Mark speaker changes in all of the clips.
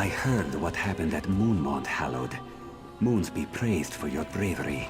Speaker 1: I heard what happened at Moonmont, Hallowed. Moons be praised for your bravery.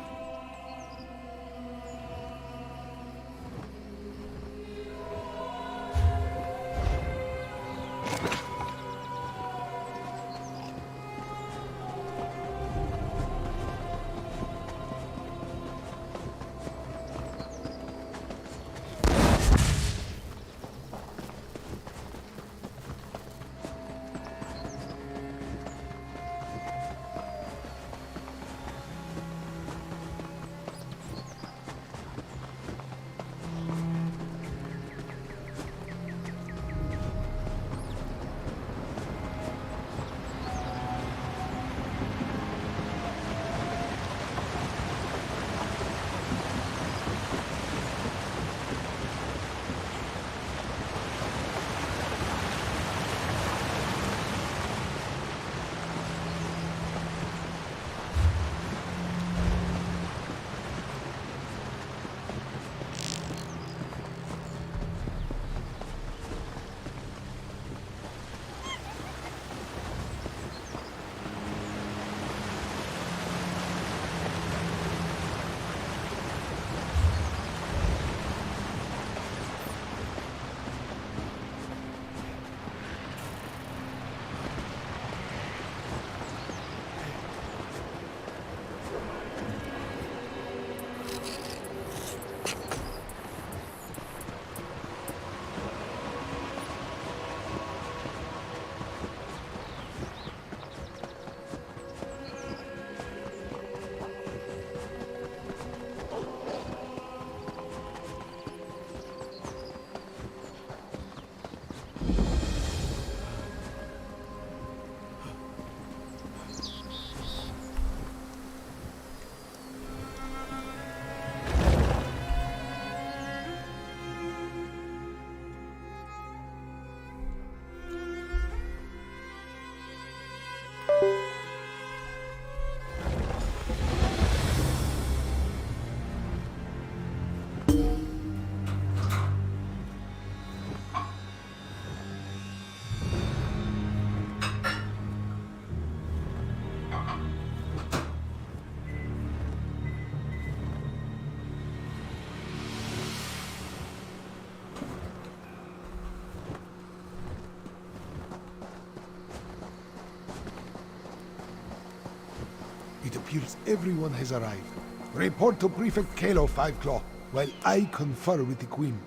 Speaker 2: It appears everyone has arrived. Report to Prefect Kalo, Five Claw, while I confer with the Queen.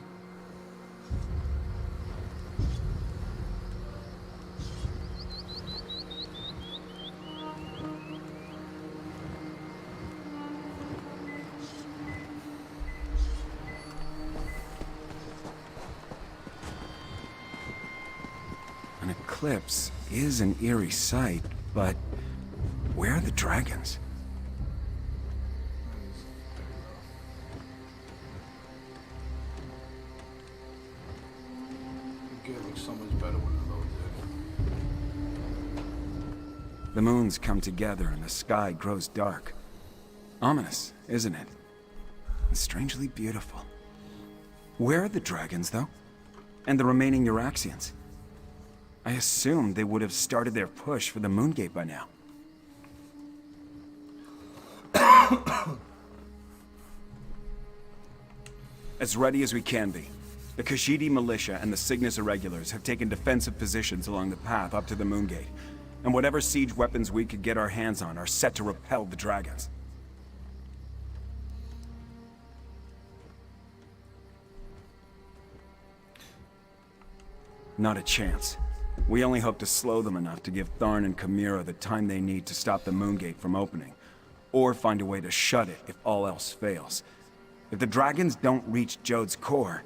Speaker 3: An eclipse is an eerie sight, but where are the dragons? The moons come together and the sky grows dark. Ominous, isn't it? And strangely beautiful. Where are the dragons, though? And the remaining Euraxians? I assumed they would have started their push for the Moongate by now. As ready as we can be. The Khajiit militia and the Cygnus Irregulars have taken defensive positions along the path up to the Moongate, and whatever siege weapons we could get our hands on are set to repel the dragons. Not a chance. We only hope to slow them enough to give Tharn and Chimera the time they need to stop the Moongate from opening, or find a way to shut it if all else fails. If the dragons don't reach Jode's core,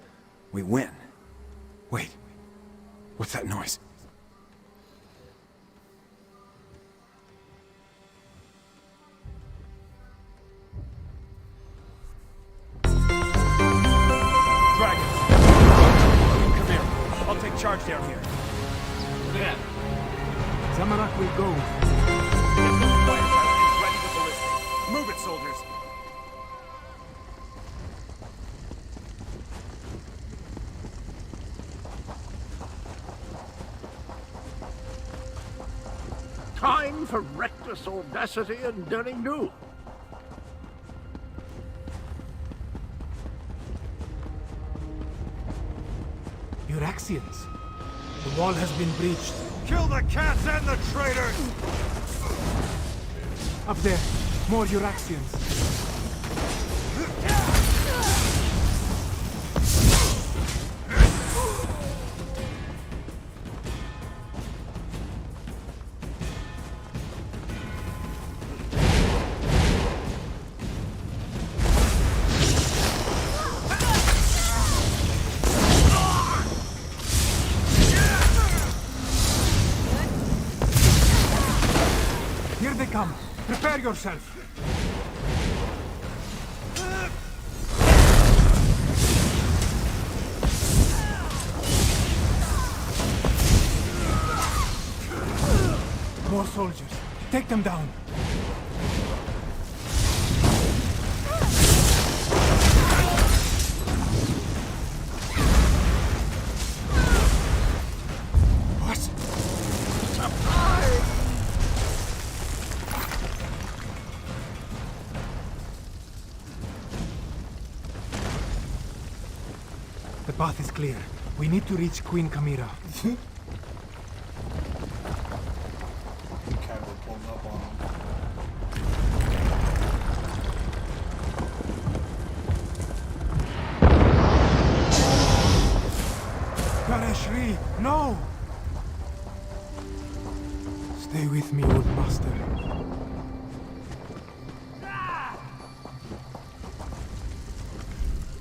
Speaker 3: we win. Wait, what's that noise? Dragons! Come here. I'll take charge down here.
Speaker 4: Yeah. Zamorak will go.
Speaker 3: Get those fires out and ready the ballistic. Move it, soldiers!
Speaker 5: for reckless audacity and daring do.
Speaker 4: Uraxians. The wall has been breached.
Speaker 5: Kill the cats and the traitors!
Speaker 4: Up there, more Uraxians. Here they come. Prepare yourself. More soldiers. Take them down. What? The path is clear. We need to reach Queen Kamira.
Speaker 6: Cavalry pulling up on him.
Speaker 4: Gareshri, no! Stay with me, old master.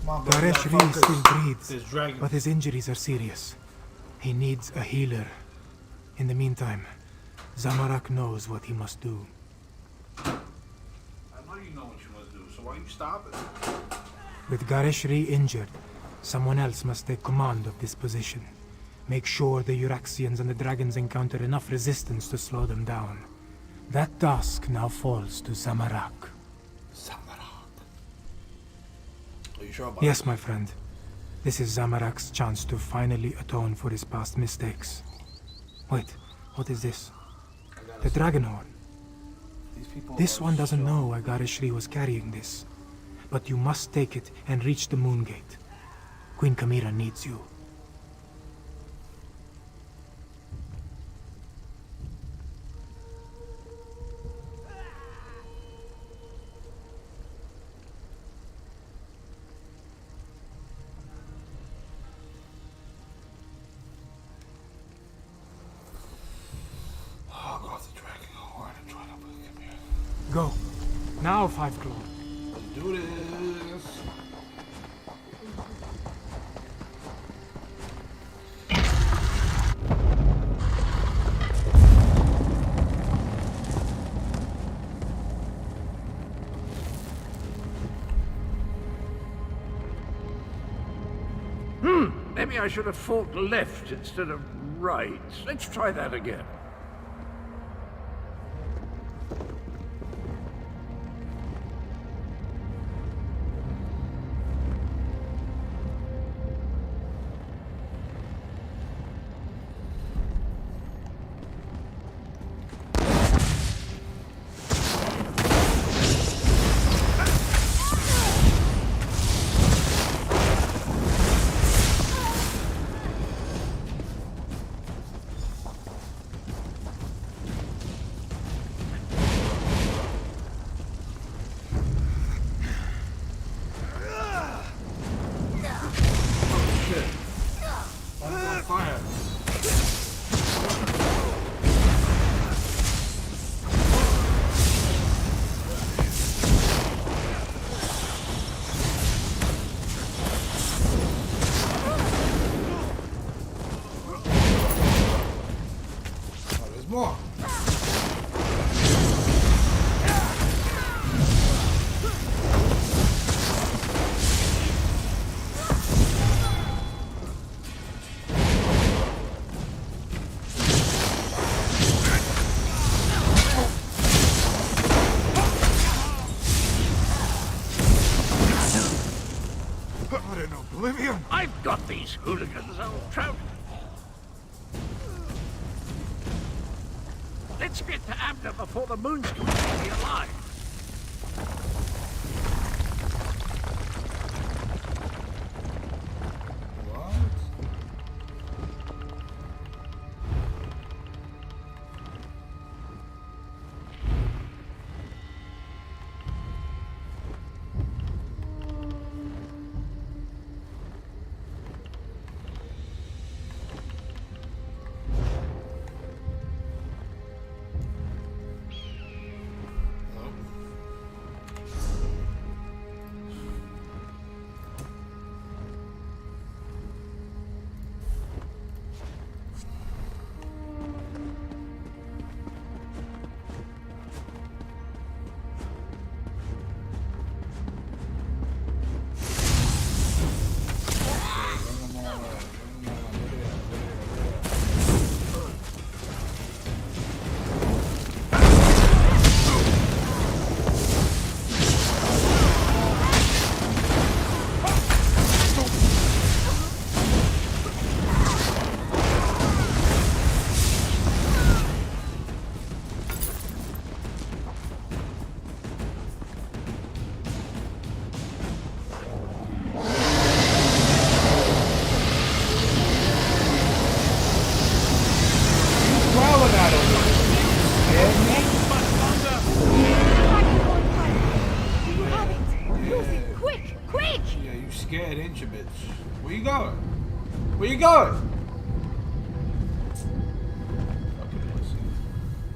Speaker 6: Come on, bro,
Speaker 4: Gareshri
Speaker 6: we gotta
Speaker 4: still
Speaker 6: focus.
Speaker 4: breathes,
Speaker 6: This dragon.
Speaker 4: but his injuries are serious. He needs a healer. In the meantime, Zamarak knows what he must do.
Speaker 6: I know you know what you must do, so why you stopping?
Speaker 4: With Gareshri injured, someone else must take command of this position. Make sure the Uraxians and the dragons encounter enough resistance to slow them down. That task now falls to Zamarak.
Speaker 6: Samarak. Are you sure about
Speaker 4: Yes, my friend. This is Zamarak's chance to finally atone for his past mistakes. Wait, what is this? The dragon horn.
Speaker 6: these people?
Speaker 4: This
Speaker 6: are
Speaker 4: one doesn't
Speaker 6: so-
Speaker 4: know why Gareshri was carrying this. But you must take it and reach the Moon Gate. Queen Kamira needs you.
Speaker 6: I'll go off the dragon horn and try to put him here.
Speaker 4: Go. Now, Five Claw.
Speaker 6: Let's do this.
Speaker 5: Maybe I should have fought left instead of right. Let's try that again.
Speaker 6: On fire. Oh, there's more.
Speaker 4: What an oblivion!
Speaker 5: I've got these hooligans all trouted. Let's Let's get to Abner before the moon's going to be alive.
Speaker 6: Scared, ain't you, bitch? Where you going? Where you going?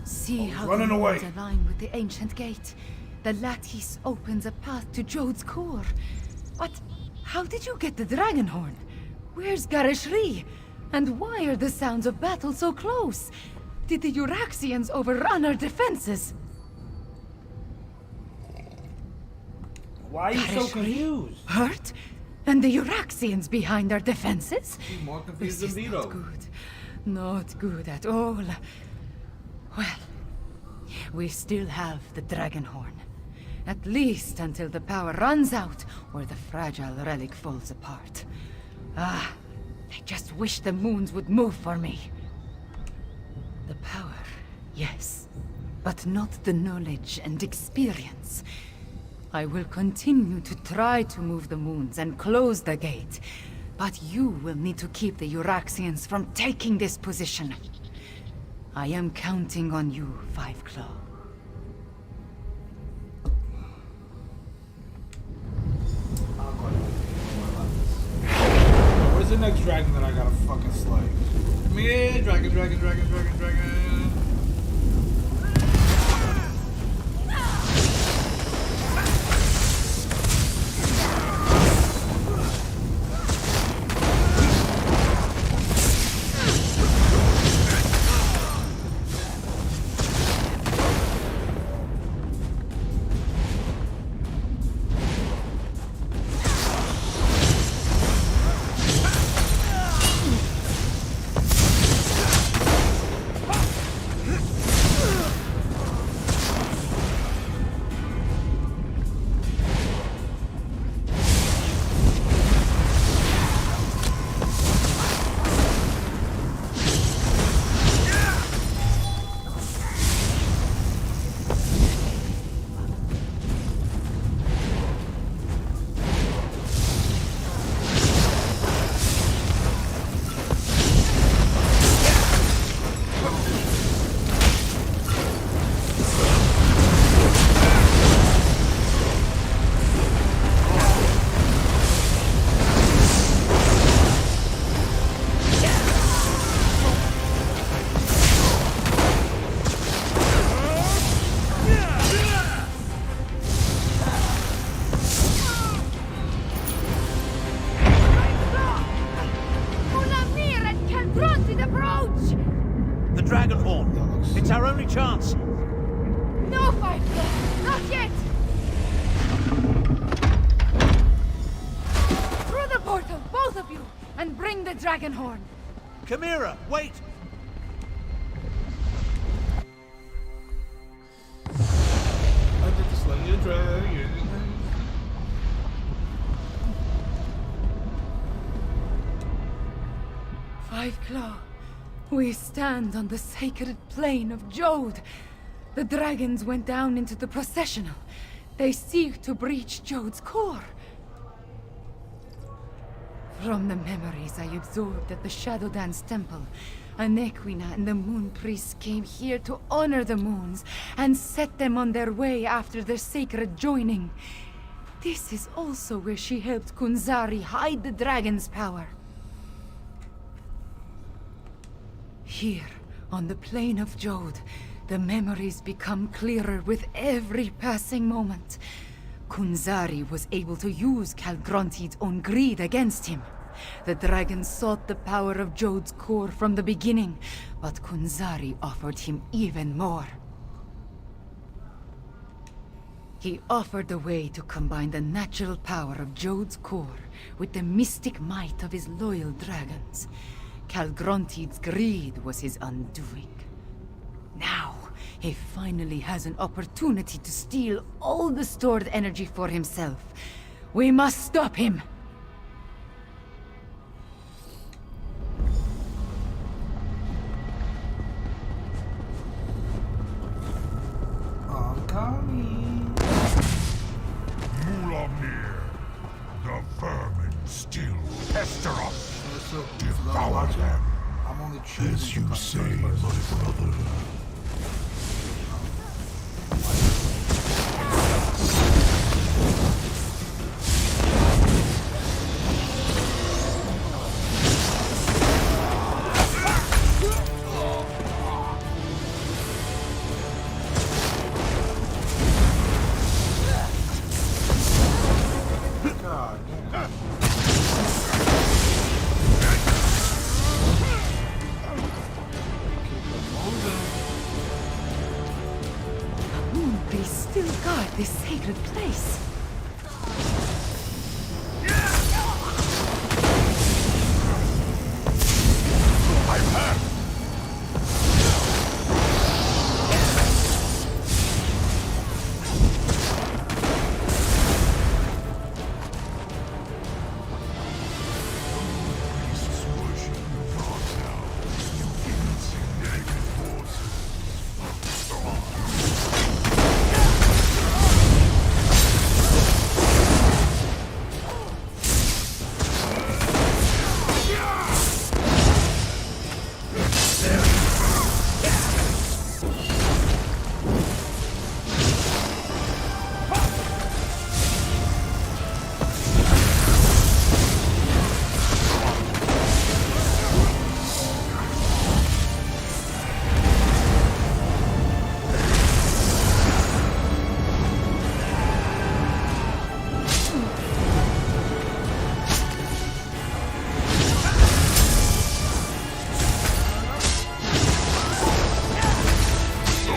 Speaker 7: See how
Speaker 6: running
Speaker 7: the
Speaker 6: away.
Speaker 7: moons align with the ancient gate. The lattice opens a path to Jode's core. But how did you get the dragon horn? Where's Garishri? And why are the sounds of battle so close? Did the Euraxians overrun our defenses?
Speaker 6: Why are you so
Speaker 7: Garishri?
Speaker 6: confused?
Speaker 7: Hurt? And the Euraxians behind our defenses?
Speaker 6: You're more confused
Speaker 7: This
Speaker 6: than
Speaker 7: is
Speaker 6: Vito.
Speaker 7: not good. Not good at all. Well, we still have the dragon horn. At least until the power runs out or the fragile relic falls apart. Ah, I just wish the moons would move for me. The power, yes, but not the knowledge and experience. I will continue to try to move the moons and close the gate, but you will need to keep the Euraxians from taking this position. I am counting on you, Five Claw.
Speaker 6: Where's the next dragon that I gotta fucking slay? Come here, dragon, dragon, dragon, dragon, dragon.
Speaker 5: The dragon horn. It's our only chance.
Speaker 7: No, Five Claw! Not yet! Through the portal, both of you, and bring the dragon horn.
Speaker 5: Chimera, wait!
Speaker 6: I did the slay a dragon.
Speaker 7: Five Claw, We stand on the sacred plane of Jode. The dragons went down into the processional. They seek to breach Jode's core. From the memories I absorbed at the Shadow Dance Temple, Anequina and the Moon Priests came here to honor the moons and set them on their way after their sacred joining. This is also where she helped Kunzari hide the dragon's power. Here, on the plane of Jode, the memories become clearer with every passing moment. Kunzari was able to use Calgronti's own greed against him. The dragon sought the power of Jode's core from the beginning, but Kunzari offered him even more. He offered a way to combine the natural power of Jode's core with the mystic might of his loyal dragons. Calgronti's greed was his undoing. Now, he finally has an opportunity to steal all the stored energy for himself. We must stop him!
Speaker 6: I'm coming.
Speaker 8: Mulamnir, the vermin still pester us.
Speaker 6: So,
Speaker 8: Devour them.
Speaker 6: I'm only choosing
Speaker 8: As you
Speaker 6: to
Speaker 8: say,
Speaker 6: find
Speaker 8: my
Speaker 6: the first person.
Speaker 8: brother.
Speaker 6: God damn.
Speaker 7: Moon Priests still guard this sacred place.
Speaker 8: Priests worship you not now, you insignificant forces.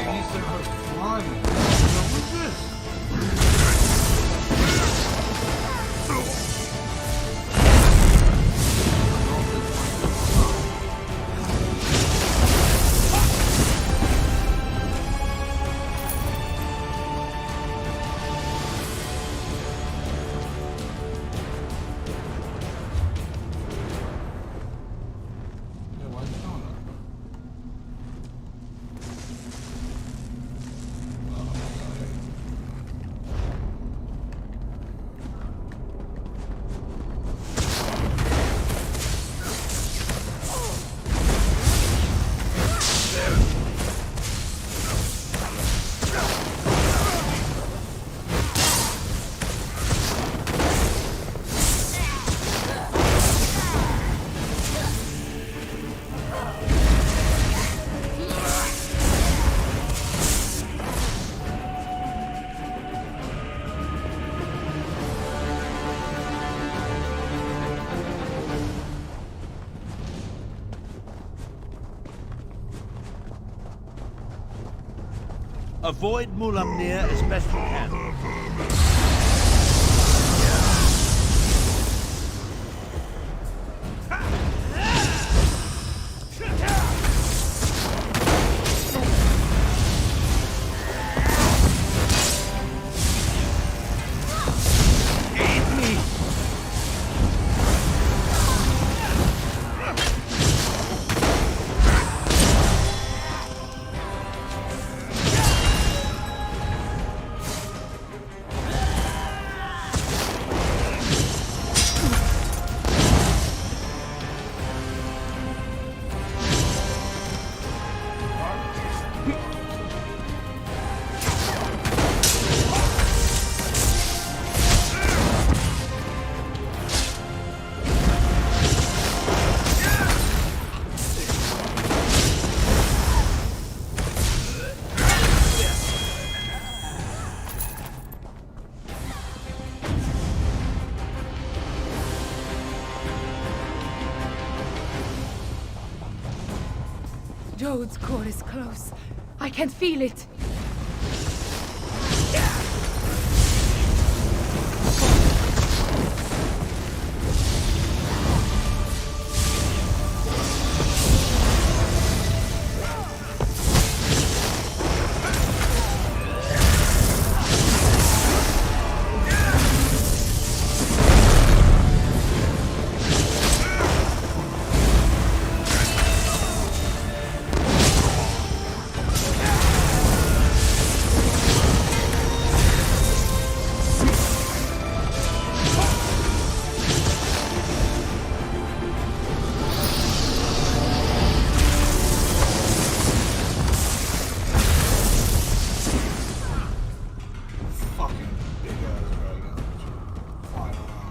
Speaker 6: These things are flying. What is this? Yeah, why is it doing that?
Speaker 9: Avoid Mulamnir as best you can.
Speaker 7: Jode's core is close. I can feel it.
Speaker 6: Fucking big ass dragon. Flying around.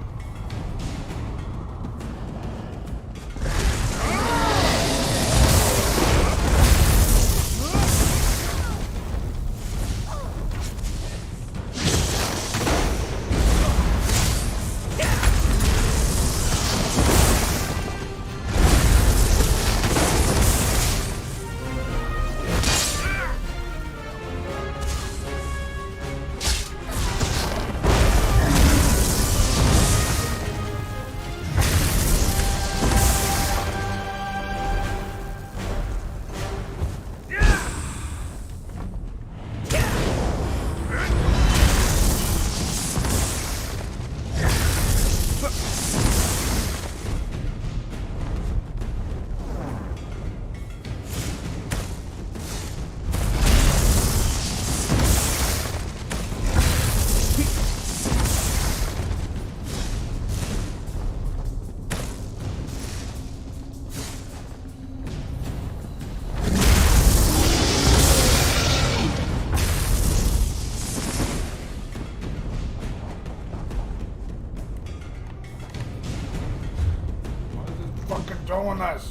Speaker 6: Why is it fucking doing this?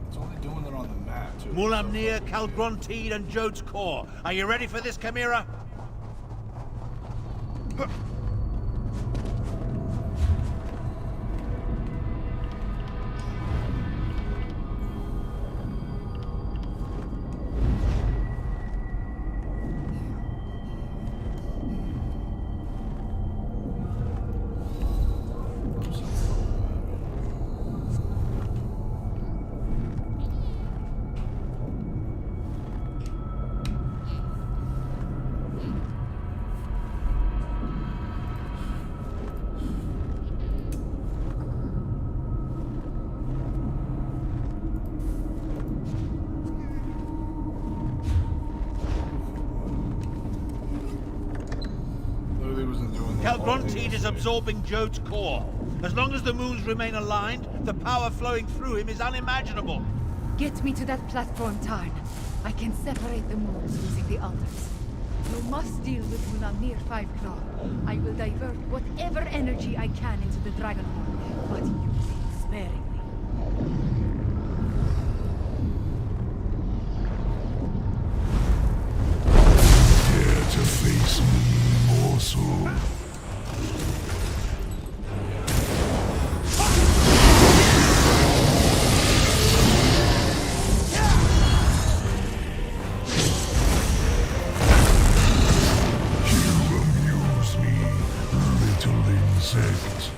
Speaker 6: It's only doing it on the map, too.
Speaker 9: Mulamnir, Calgronteed, and Jode's core. Are you ready for this, Chimera?
Speaker 6: Literally wasn't doing that.
Speaker 9: Calgronteed is absorbing Jode's core. As long as the moons remain aligned, the power flowing through him is unimaginable.
Speaker 7: Get me to that platform, Tarn. I can separate the moons using the altars. You must deal with Mulamnir Fiveclaw. I will divert whatever energy I can into the Dragonhorn, but use it sparingly.
Speaker 8: Dare to face me, also. You amuse me, little insect.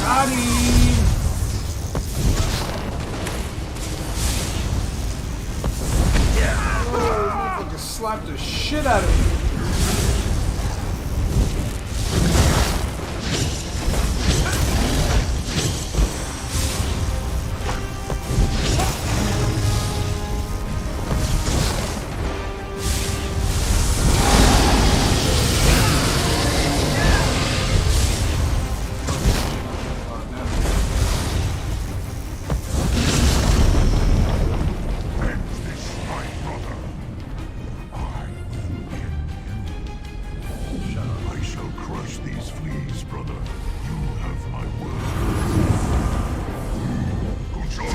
Speaker 6: Got him! Oh, motherfucker slapped the shit out of me.
Speaker 8: End this, my brother. I will get you. I shall crush these fleas, brother. You have my word. Good job.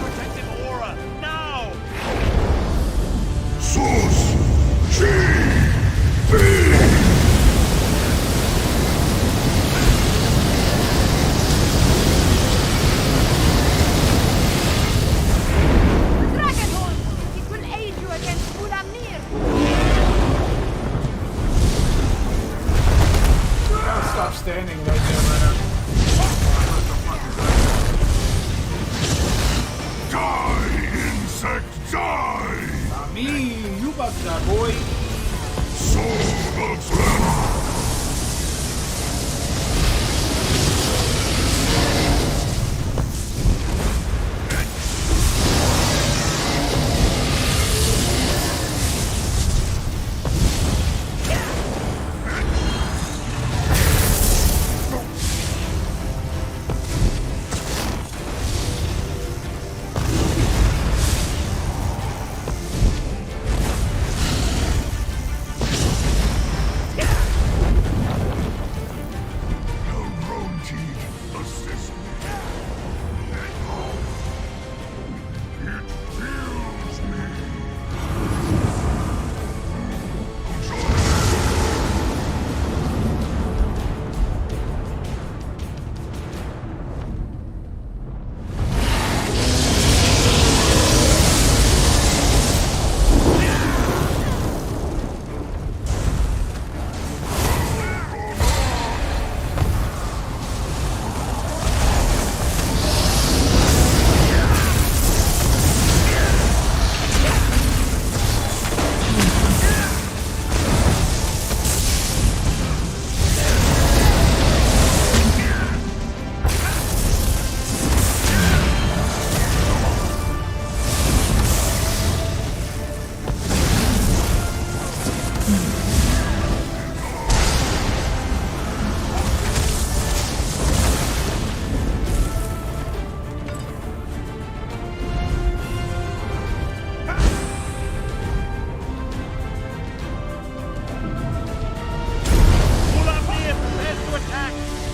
Speaker 9: Protective aura, now!
Speaker 8: Source. G.
Speaker 7: Dragonhorn! It will aid you against Ulamir!
Speaker 6: Gotta stop standing right there, right now.
Speaker 8: Die, insect, die!
Speaker 6: I mean, you about to die, boy.
Speaker 8: Soul of Sven. Elrond, assist me. It fills me.
Speaker 9: Ulamir prepares to attack!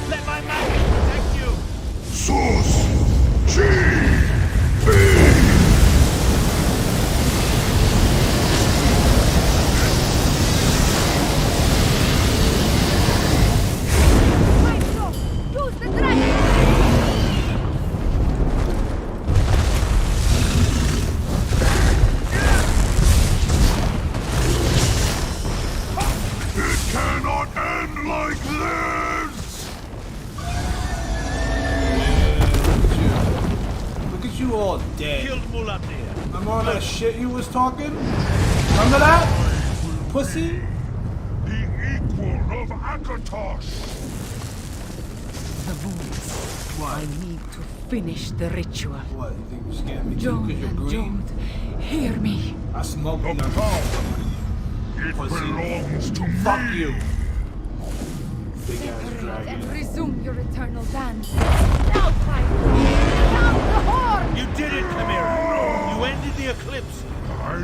Speaker 9: Let my magic protect you!
Speaker 8: Source. G.
Speaker 7: Maestro! Use the dragon!
Speaker 8: It cannot end like this!
Speaker 6: Look at you all dead.
Speaker 9: Killed Mulamir.
Speaker 6: Remember all that shit you was talking? Remember that? Pussy?
Speaker 8: The equal of Akatosh!
Speaker 7: the moons.
Speaker 6: What?
Speaker 7: I need to finish the ritual.
Speaker 6: What? You think you scared me too
Speaker 7: Jode
Speaker 6: because you're
Speaker 7: and
Speaker 6: green?
Speaker 7: Jode, hear me.
Speaker 6: I smoke
Speaker 8: The
Speaker 6: you.
Speaker 8: power, it belongs to
Speaker 6: Fuck
Speaker 8: me.
Speaker 6: you. Big ass
Speaker 7: Separate
Speaker 6: dragon.
Speaker 7: and resume your eternal dance. Now, Pyro! Down the horn!
Speaker 9: You did it, Chimera. You ended the eclipse.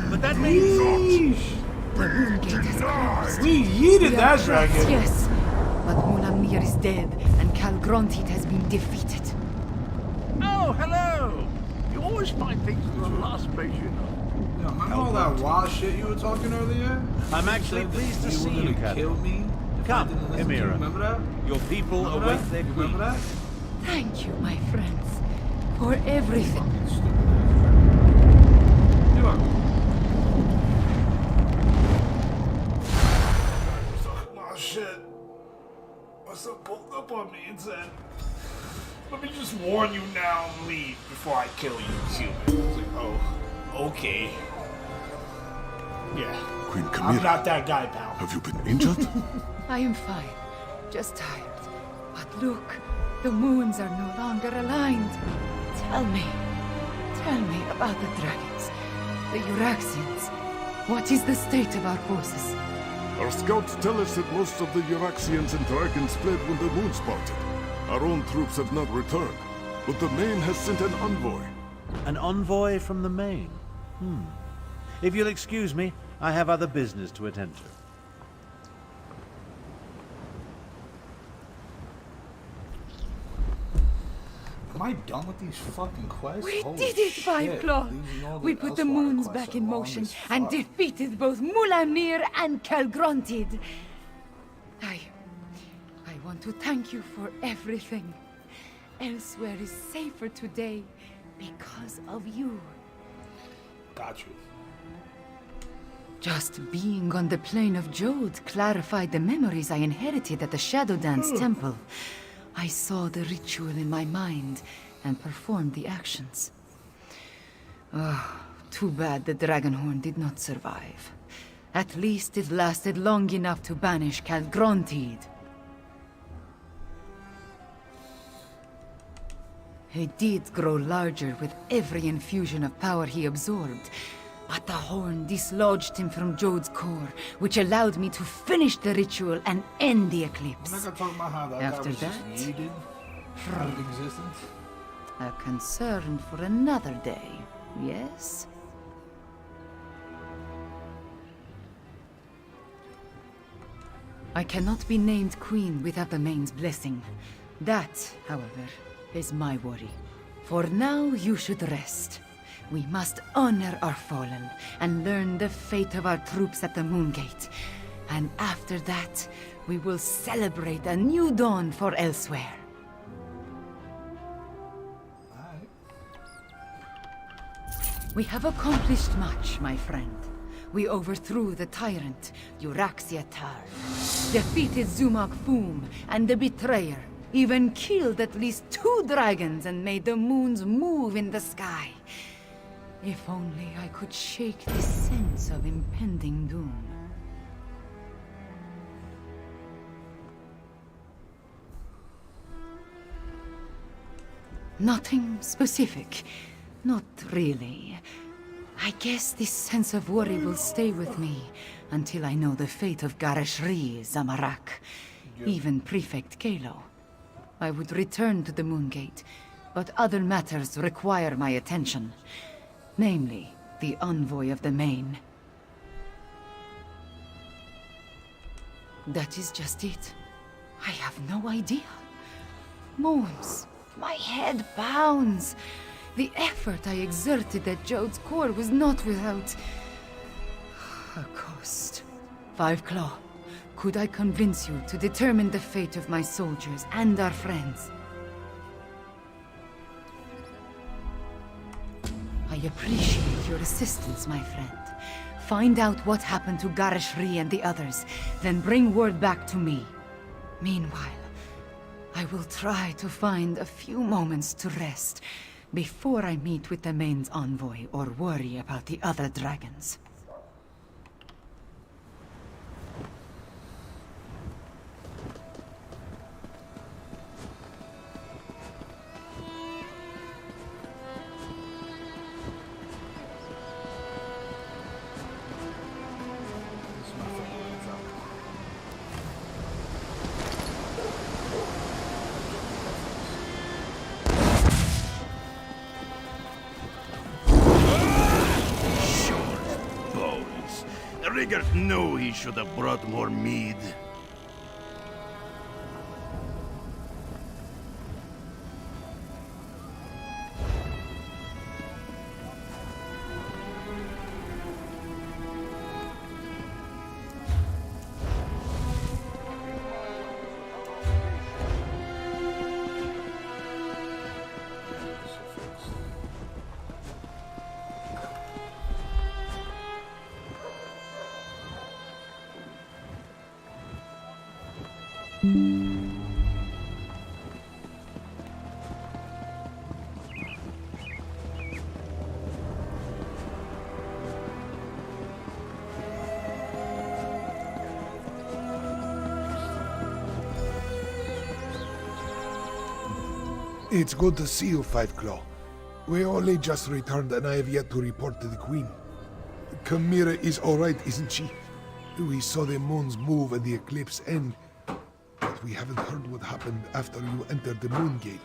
Speaker 9: But that means...
Speaker 6: Yeesh.
Speaker 7: The moon gate has closed.
Speaker 6: We yeeted
Speaker 7: We are
Speaker 6: that
Speaker 7: trapped,
Speaker 6: dragon.
Speaker 7: yes. But Mulamnir is dead, and Calgrontit has been defeated.
Speaker 5: Oh, hello! You always find things in the last place you know.
Speaker 6: Yo, remember all that wild shit you were talking earlier?
Speaker 9: I'm
Speaker 6: You
Speaker 9: actually
Speaker 6: said that
Speaker 9: pleased to
Speaker 6: you
Speaker 9: see
Speaker 6: were
Speaker 9: you,
Speaker 6: gonna
Speaker 9: Captain.
Speaker 6: kill me if
Speaker 9: Come,
Speaker 6: I didn't listen to you.
Speaker 9: Emira.
Speaker 6: Remember that?
Speaker 9: Your people
Speaker 6: Remember
Speaker 9: await
Speaker 6: that?
Speaker 9: their
Speaker 6: You
Speaker 9: queen.
Speaker 6: remember that?
Speaker 7: Thank you, my friends, for everything.
Speaker 6: Fucking stupid. You are. Oh shit. What's up? Pulled up on me and said, "Let me just warn you now and leave before I kill you, human." I was like, "Oh, okay." Yeah.
Speaker 8: Queen
Speaker 6: I'm
Speaker 8: Camilla,
Speaker 6: not that guy, pal.
Speaker 8: have you been injured?
Speaker 7: I am fine, just tired. But look, the moons are no longer aligned. Tell me about the dragons, the Euraxians. What is the state of our forces?
Speaker 8: Our scouts tell us that most of the Euraxians and dragons fled when the moon sprouted. Our own troops have not returned, but the Main has sent an envoy.
Speaker 9: An envoy from the Main. If you'll excuse me, I have other business to attend to.
Speaker 6: Am I done with these fucking quests?
Speaker 7: We
Speaker 6: Holy
Speaker 7: did it,
Speaker 6: shit.
Speaker 7: Five Claw!
Speaker 6: These Northern
Speaker 7: We put the
Speaker 6: Elsewhere
Speaker 7: moons
Speaker 6: quests
Speaker 7: back
Speaker 6: are
Speaker 7: in
Speaker 6: long
Speaker 7: motion
Speaker 6: as
Speaker 7: and
Speaker 6: fuck.
Speaker 7: defeated both Mulamnir and Calgrontit. I want to thank you for everything. Elsewhere is safer today because of you.
Speaker 6: Got you.
Speaker 7: Just being on the plane of Jode clarified the memories I inherited at the Shadow Dance Temple. I saw the ritual in my mind and performed the actions. Oh, too bad the Dragonhorn did not survive. At least it lasted long enough to banish Calgrontit. He did grow larger with every infusion of power he absorbed, but the horn dislodged him from Jode's core, which allowed me to finish the ritual and end the
Speaker 6: I'm not
Speaker 7: eclipse.
Speaker 6: gonna talk about how that
Speaker 7: After
Speaker 6: guy was
Speaker 7: that,
Speaker 6: just yeeted out of existence.
Speaker 7: A concern for another day, yes? I cannot be named queen without the Main's blessing. That, however, is my worry. For now, you should rest. We must honor our fallen and learn the fate of our troops at the Moongate. And after that, we will celebrate a new dawn for Elsewhere.
Speaker 6: Alright.
Speaker 7: We have accomplished much, my friend. We overthrew the tyrant, Euraxiatar, defeated Zumog Foom and the Betrayer, even killed at least 2 dragons and made the moons move in the sky. If only I could shake this sense of impending doom. Nothing specific. Not really. I guess this sense of worry will stay with me until I know the fate of Garashri, Zamarak, even Prefect Kalo. I would return to the Moongate, but other matters require my attention. Namely, the envoy of the Main. That is just it. I have no idea. Moons, my head pounds. The effort I exerted at Jode's core was not without a cost. Five Claw, could I convince you to determine the fate of my soldiers and our friends? I appreciate your assistance, my friend. Find out what happened to Garashri and the others, then bring word back to me. Meanwhile, I will try to find a few moments to rest before I meet with the Main's envoy or worry about the other dragons.
Speaker 10: Rigert knew he should have brought more mead.
Speaker 2: It's good to see you, Five Claw. We only just returned and I have yet to report to the Queen. Chimera is alright, isn't she? We saw the moons move and the eclipse end, but we haven't heard what happened after you entered the Moon Gate.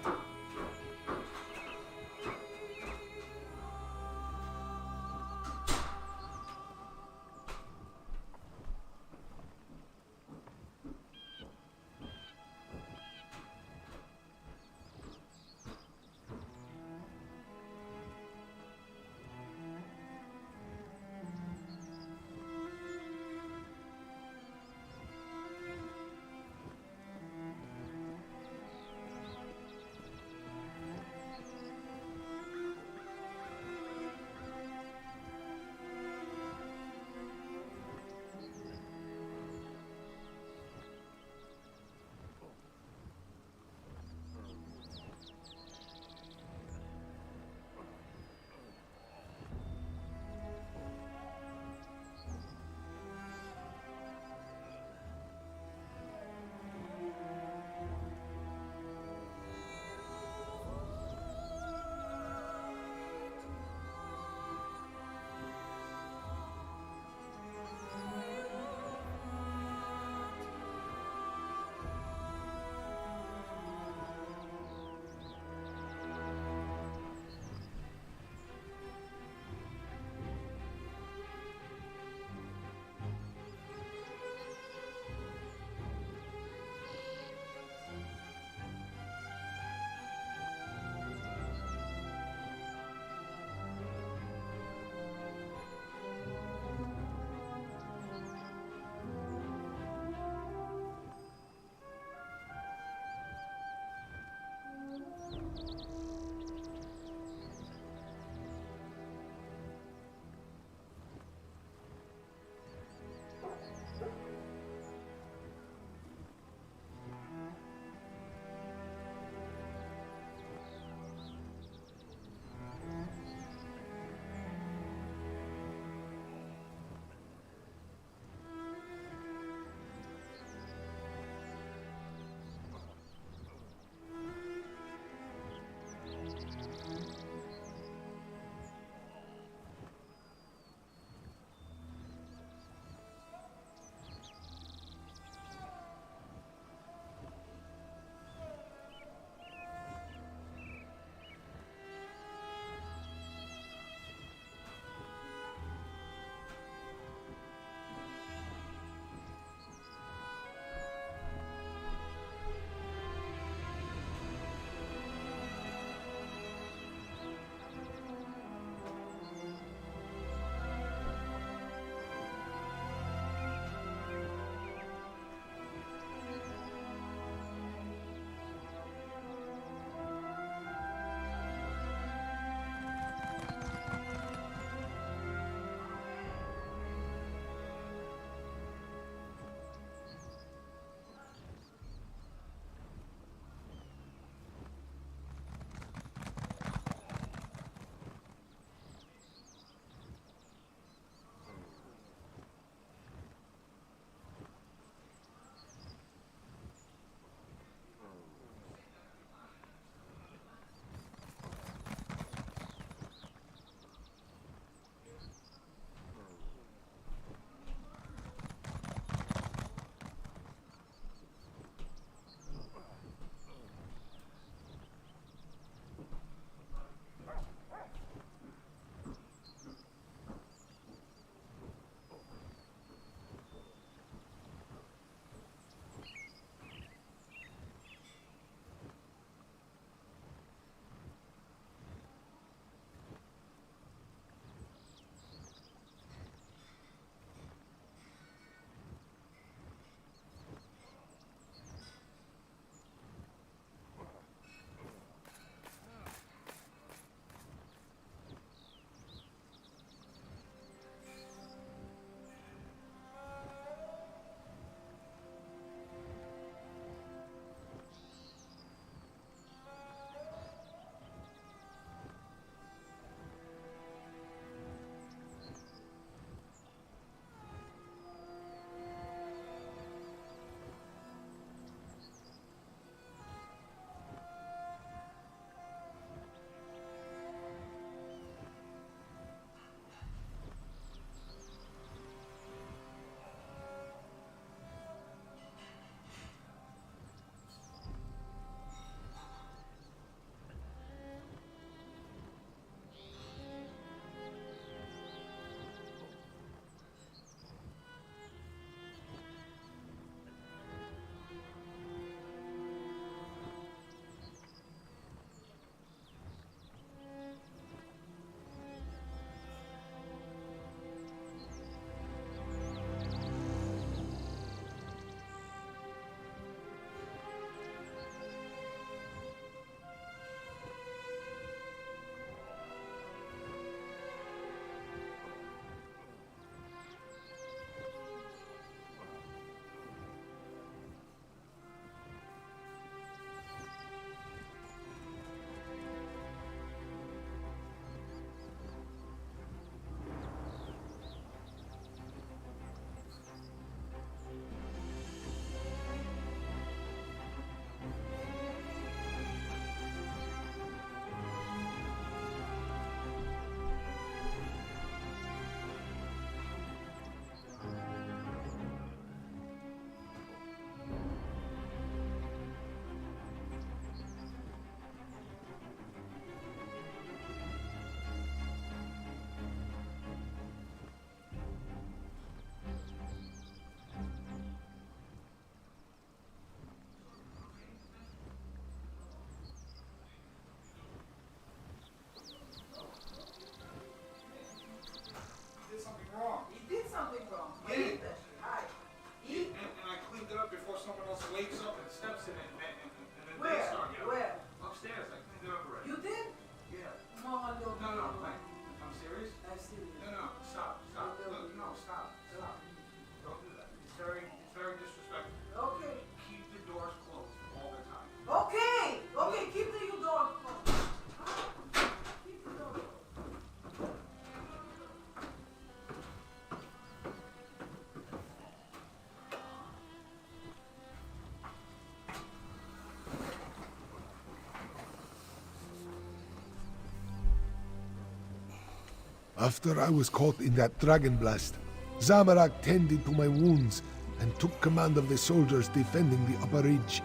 Speaker 2: After I was caught in that dragon blast, Zamorak tended to my wounds and took command of the soldiers defending the upper ridge.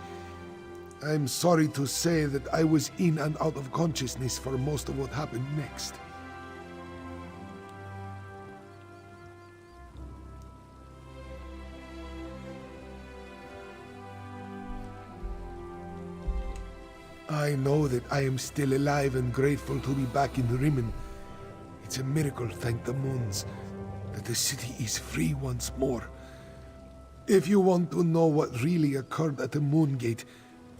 Speaker 2: I'm sorry to say that I was in and out of consciousness for most of what happened next. I know that I am still alive and grateful to be back in Rimmen. It's a miracle, thank the moons, that the city is free once more. If you want to know what really occurred at the Moon Gate,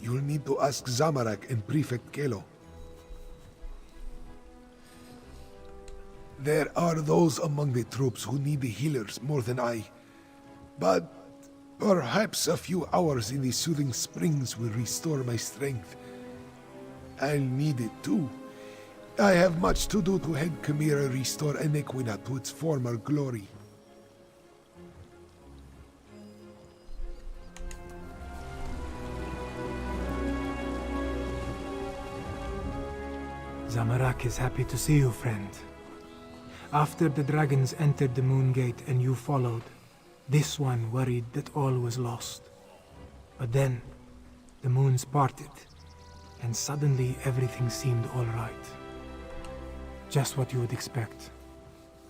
Speaker 2: you'll need to ask Zamorak and Prefect Kelo. There are those among the troops who need the healers more than I. But perhaps a few hours in the soothing springs will restore my strength. I'll need it too. I have much to do to help Chimera restore Enequina to its former glory.
Speaker 4: Zamorak is happy to see you, friend. After the dragons entered the Moon Gate and you followed, this one worried that all was lost. But then, the moons parted, and suddenly everything seemed all right. Just what you would expect.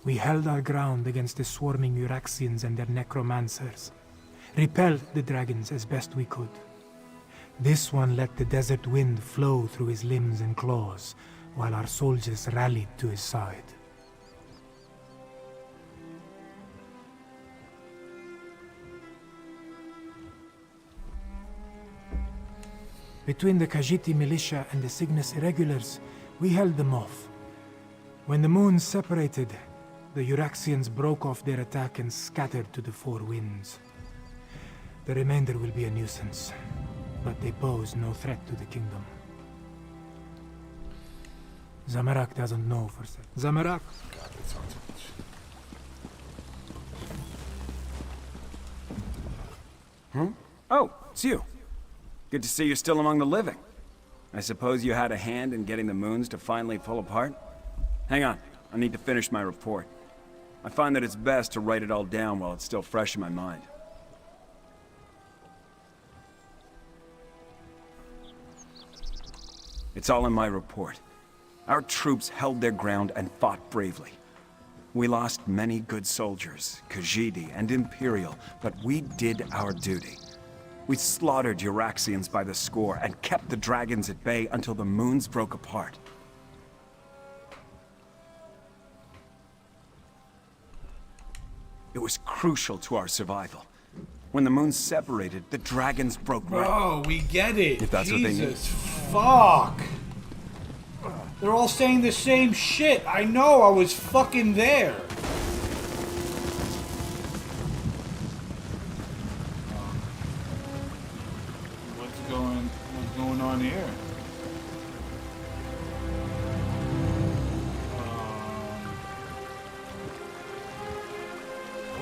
Speaker 4: We held our ground against the swarming Euraxians and their necromancers, repelled the dragons as best we could. This one let the desert wind flow through his limbs and claws, while our soldiers rallied to his side. Between the Khajiit militia and the Cygnus irregulars, we held them off. When the moons separated, the Euraxians broke off their attack and scattered to the four winds. The remainder will be a nuisance, but they pose no threat to the kingdom. Zamorak doesn't know for certain. Zamorak!
Speaker 6: God, they talk too much.
Speaker 3: Oh, it's you. Good to see you're still among the living. I suppose you had a hand in getting the moons to finally pull apart? Hang on, I need to finish my report. I find that it's best to write it all down while it's still fresh in my mind. It's all in my report. Our troops held their ground and fought bravely. We lost many good soldiers, Khajiit and Imperial, but we did our duty. We slaughtered Euraxians by the score and kept the dragons at bay until the moons broke apart. It was crucial to our survival. When the moons separated, the dragons broke rank.
Speaker 6: Bro, we get it.
Speaker 3: If that's what they need.
Speaker 6: Jesus, fuck. They're all saying the same shit. I know, I was fucking there. What's going on here?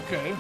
Speaker 6: Okay.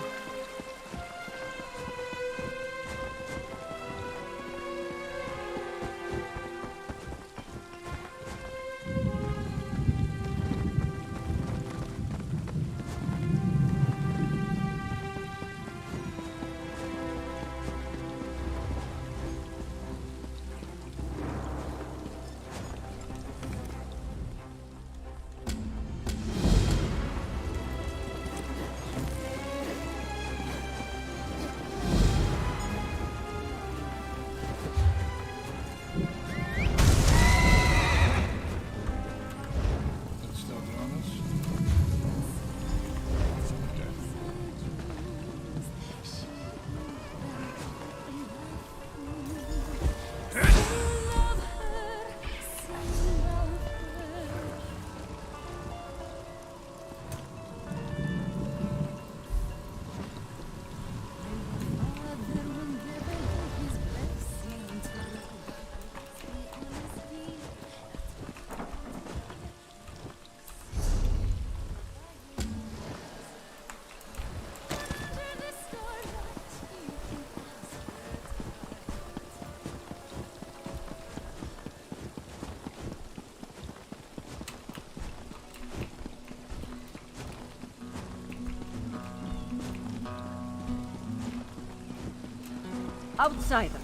Speaker 11: Outsider,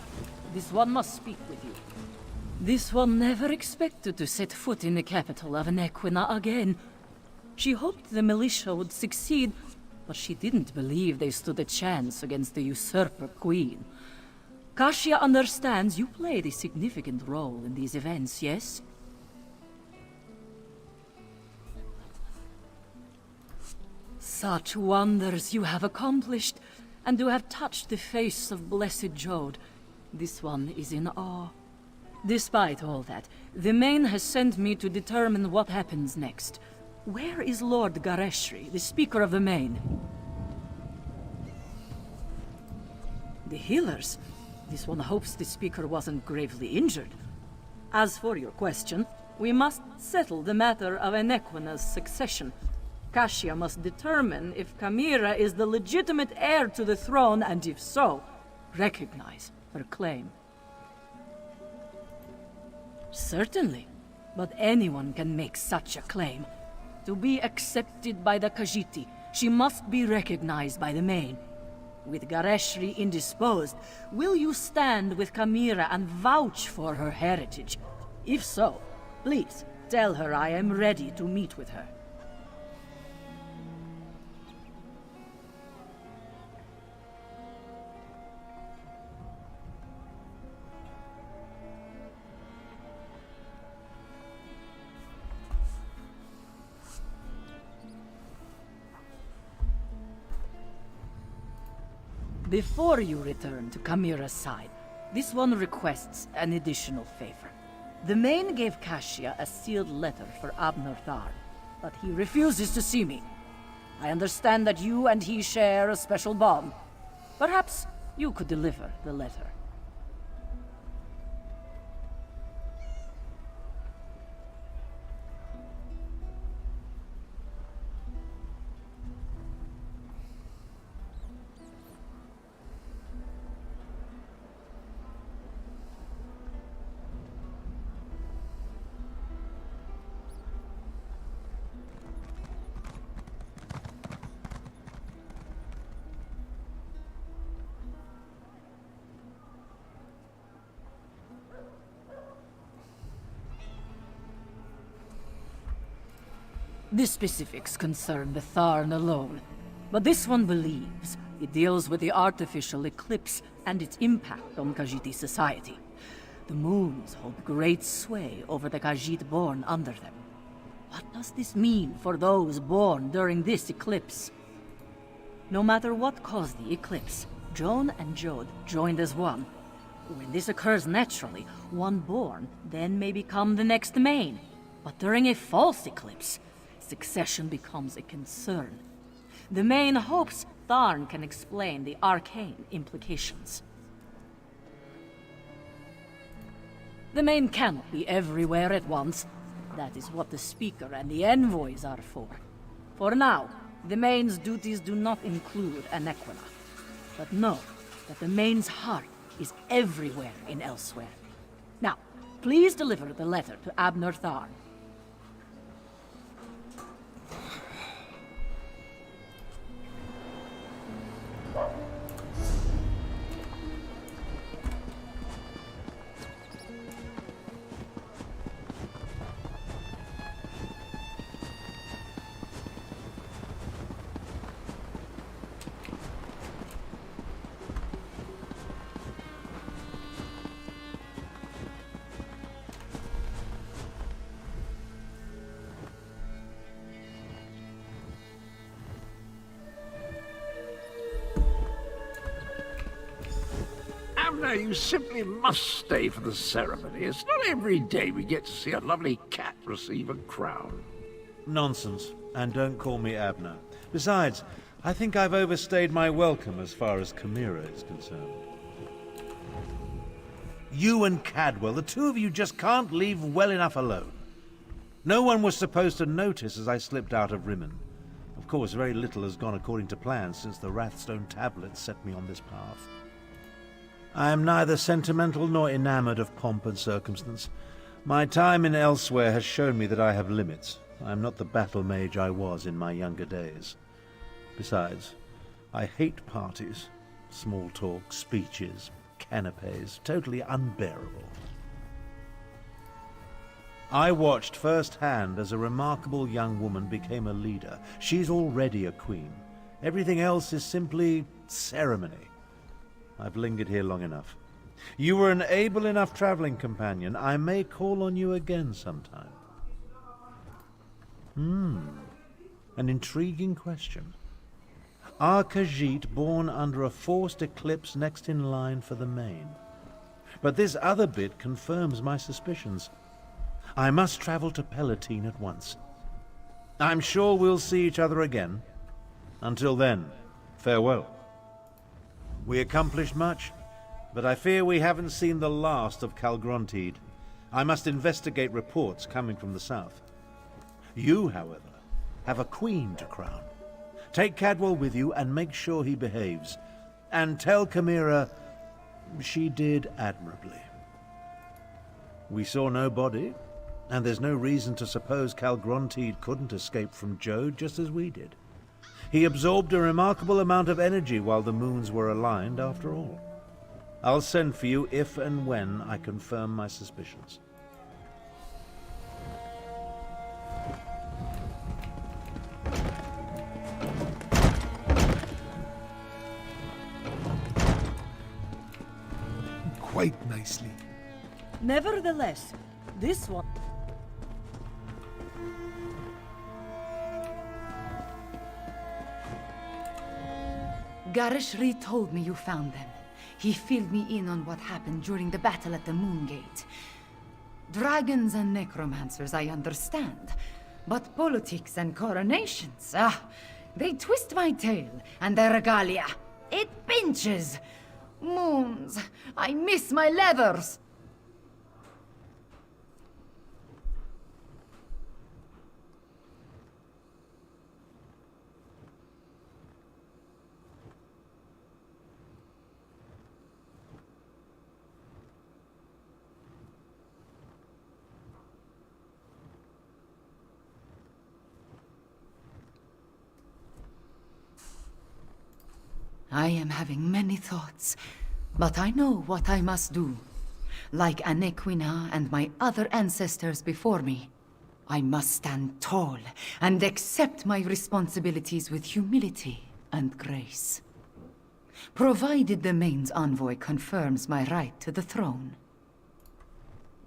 Speaker 11: this one must speak with you. This one never expected to set foot in the capital of Nequina again. She hoped the militia would succeed, but she didn't believe they stood a chance against the usurper queen. Kashia understands you played a significant role in these events, yes? Such wonders you have accomplished, and to have touched the face of Blessed Jode. This one is in awe. Despite all that, the Main has sent me to determine what happens next. Where is Lord Gareshri, the Speaker of the Main? The healers? This one hopes the Speaker wasn't gravely injured. As for your question, we must settle the matter of Nequina's succession. Kashia must determine if Kamira is the legitimate heir to the throne, and if so, recognize her claim. Certainly, but anyone can make such a claim. To be accepted by the Khajiit, she must be recognized by the Main. With Gareshri indisposed, will you stand with Kamira and vouch for her heritage? If so, please tell her I am ready to meet with her. Before you return to Kamira's side, this one requests an additional favor. The Main gave Kashia a sealed letter for Abner Thar, but he refuses to see me. I understand that you and he share a special bond. Perhaps you could deliver the letter. The specifics concern the Tharn alone, but this one believes it deals with the artificial eclipse and its impact on Khajiit society. The moons hold great sway over the Khajiit born under them. What does this mean for those born during this eclipse? No matter what caused the eclipse, Joan and Jode joined as one. When this occurs naturally, one born then may become the next Main. But during a false eclipse, succession becomes a concern. The Main hopes Tharn can explain the arcane implications. The Main cannot be everywhere at once. That is what the Speaker and the envoys are for. For now, the Main's duties do not include Nequina. But know that the Main's heart is everywhere in Elsewhere. Now, please deliver the letter to Abner Tharn.
Speaker 5: Abner, you simply must stay for the ceremony. It's not every day we get to see a lovely cat receive a crown.
Speaker 9: Nonsense. And don't call me Abner. Besides, I think I've overstayed my welcome as far as Kamira is concerned. You and Cadwell, the two of you just can't leave well enough alone. No one was supposed to notice as I slipped out of Rimmen. Of course, very little has gone according to plan since the Wrathstone tablets set me on this path. I am neither sentimental nor enamored of pomp and circumstance. My time in Elsewhere has shown me that I have limits. I am not the battle mage I was in my younger days. Besides, I hate parties, small talk, speeches, canapes, totally unbearable. I watched firsthand as a remarkable young woman became a leader. She's already a queen. Everything else is simply ceremony. I've lingered here long enough. You were an able enough traveling companion. I may call on you again sometime. An intriguing question. Are Khajiit born under a forced eclipse next in line for the main? But this other bit confirms my suspicions. I must travel to Palatine at once. I'm sure we'll see each other again. Until then, farewell. We accomplished much, but I fear we haven't seen the last of Calgrontiid. I must investigate reports coming from the south. You, however, have a queen to crown. Take Cadwell with you and make sure he behaves. And tell Chimera she did admirably. We saw no body, and there's no reason to suppose Calgrontiid couldn't escape from Jode just as we did. He absorbed a remarkable amount of energy while the moons were aligned, after all. I'll send for you if and when I confirm my suspicions.
Speaker 2: Quite nicely.
Speaker 11: Nevertheless, this one...
Speaker 7: Garishri told me you found them. He filled me in on what happened during the battle at the Moongate. Dragons and necromancers, I understand. But politics and coronations, they twist my tail, and their regalia. It pinches. Moons, I miss my leathers. I am having many thoughts, but I know what I must do. Like Anequina and my other ancestors before me, I must stand tall and accept my responsibilities with humility and grace. Provided the Main's envoy confirms my right to the throne.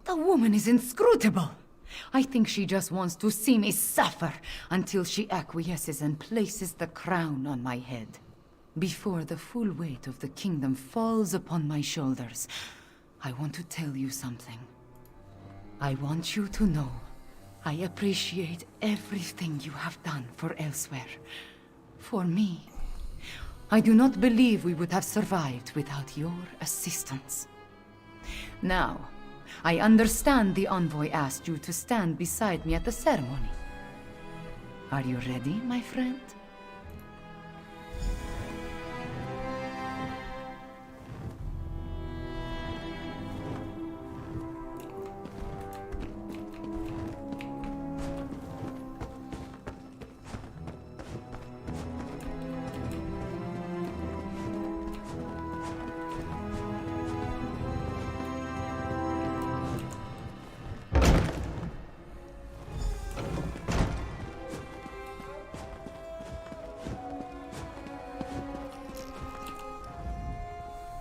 Speaker 7: The woman is inscrutable. I think she just wants to see me suffer until she acquiesces and places the crown on my head. Before the full weight of the kingdom falls upon my shoulders, I want to tell you something. I want you to know I appreciate everything you have done for Elsewhere. For me. I do not believe we would have survived without your assistance. Now, I understand the envoy asked you to stand beside me at the ceremony. Are you ready, my friend?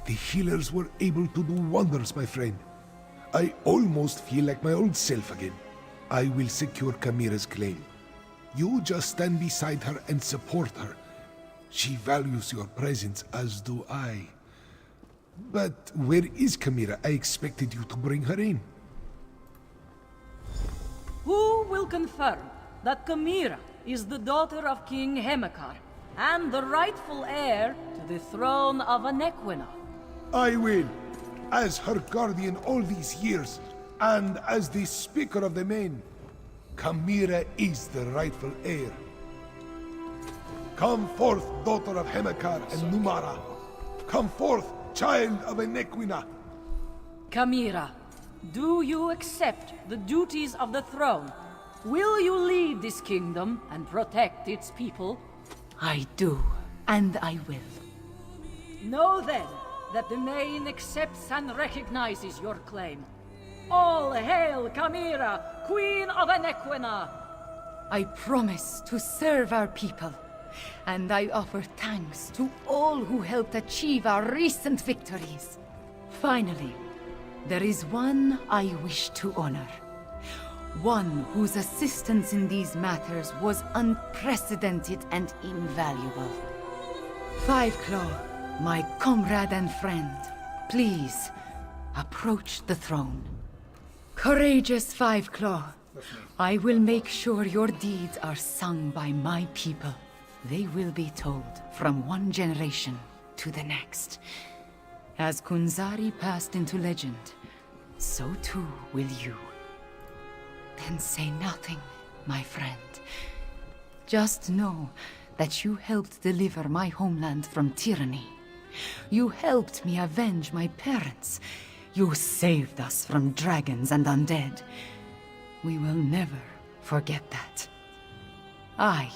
Speaker 2: The healers were able to do wonders, my friend. I almost feel like my old self again. I will secure Chimera's claim. You just stand beside her and support her. She values your presence, as do I. But where is Chimera? I expected you to bring her in.
Speaker 11: Who will confirm that Chimera is the daughter of King Hemekar and the rightful heir to the throne of Anequina?
Speaker 2: I will, as her guardian all these years, and as the Speaker of the Main. Chimera is the rightful heir. Come forth, daughter of Hemekar and Numara. Come forth, child of Anequina.
Speaker 11: Chimera, do you accept the duties of the throne? Will you lead this kingdom and protect its people?
Speaker 7: I do, and I will.
Speaker 11: Know then that the Main accepts and recognizes your claim. All hail Kamira, Queen of Anequina!
Speaker 7: I promise to serve our people, and I offer thanks to all who helped achieve our recent victories. Finally, there is one I wish to honor. One whose assistance in these matters was unprecedented and invaluable. Five Claw, my comrade and friend, please approach the throne. Courageous Five Claw, I will make sure your deeds are sung by my people. They will be told from one generation to the next. As Kunzari passed into legend, so too will you. Then say nothing, my friend. Just know that you helped deliver my homeland from tyranny. You helped me avenge my parents. You saved us from dragons and undead. We will never forget that. I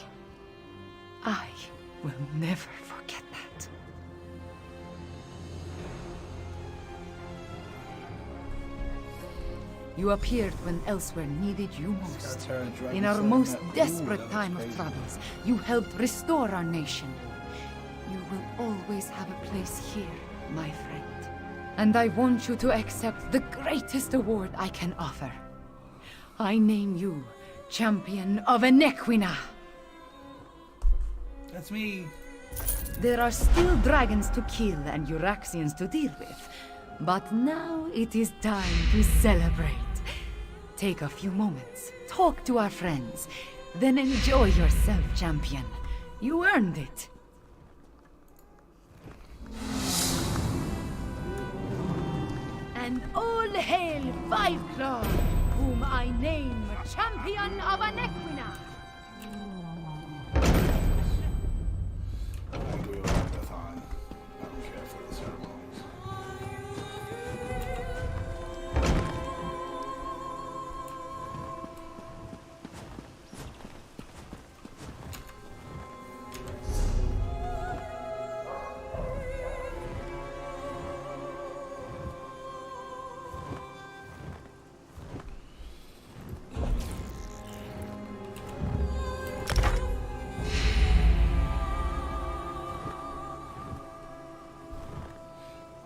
Speaker 7: will never forget that. You appeared when elsewhere needed you most. In our most desperate time of troubles, you helped restore our nation. You will always have a place here, my friend. And I want you to accept the greatest award I can offer. I name you Champion of Anequina.
Speaker 6: That's me.
Speaker 7: There are still dragons to kill and Euraxians to deal with, but now it is time to celebrate. Take a few moments, talk to our friends, then enjoy yourself, champion. You earned it. And all hail Five Claw, whom I name Champion of Anequina.
Speaker 6: I do it all the time. I don't care for the ceremonies.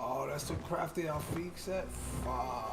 Speaker 6: Oh, that's the crafty Alfiq set? Fuck.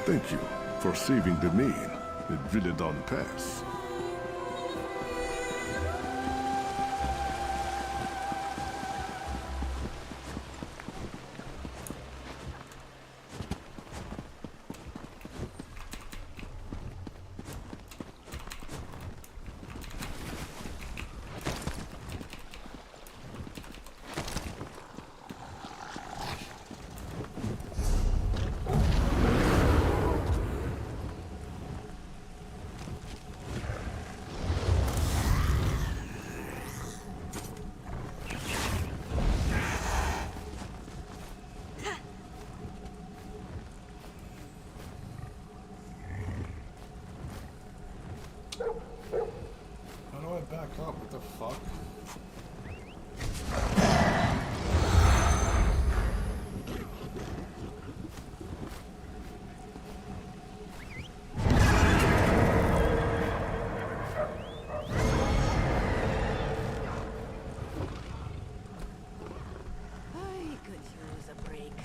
Speaker 8: Thank you for saving the main at Villedon Pass.
Speaker 6: How do I back up? What the fuck?
Speaker 7: I could use a break.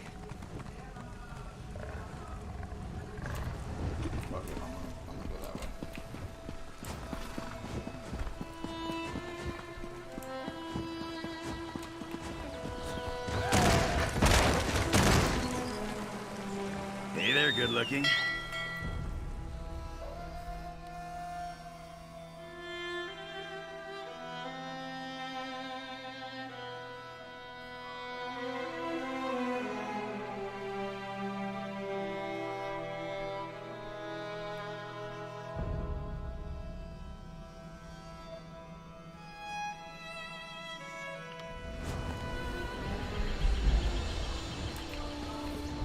Speaker 6: Fuck it, I'm gonna go that way.
Speaker 10: Hey there, good looking.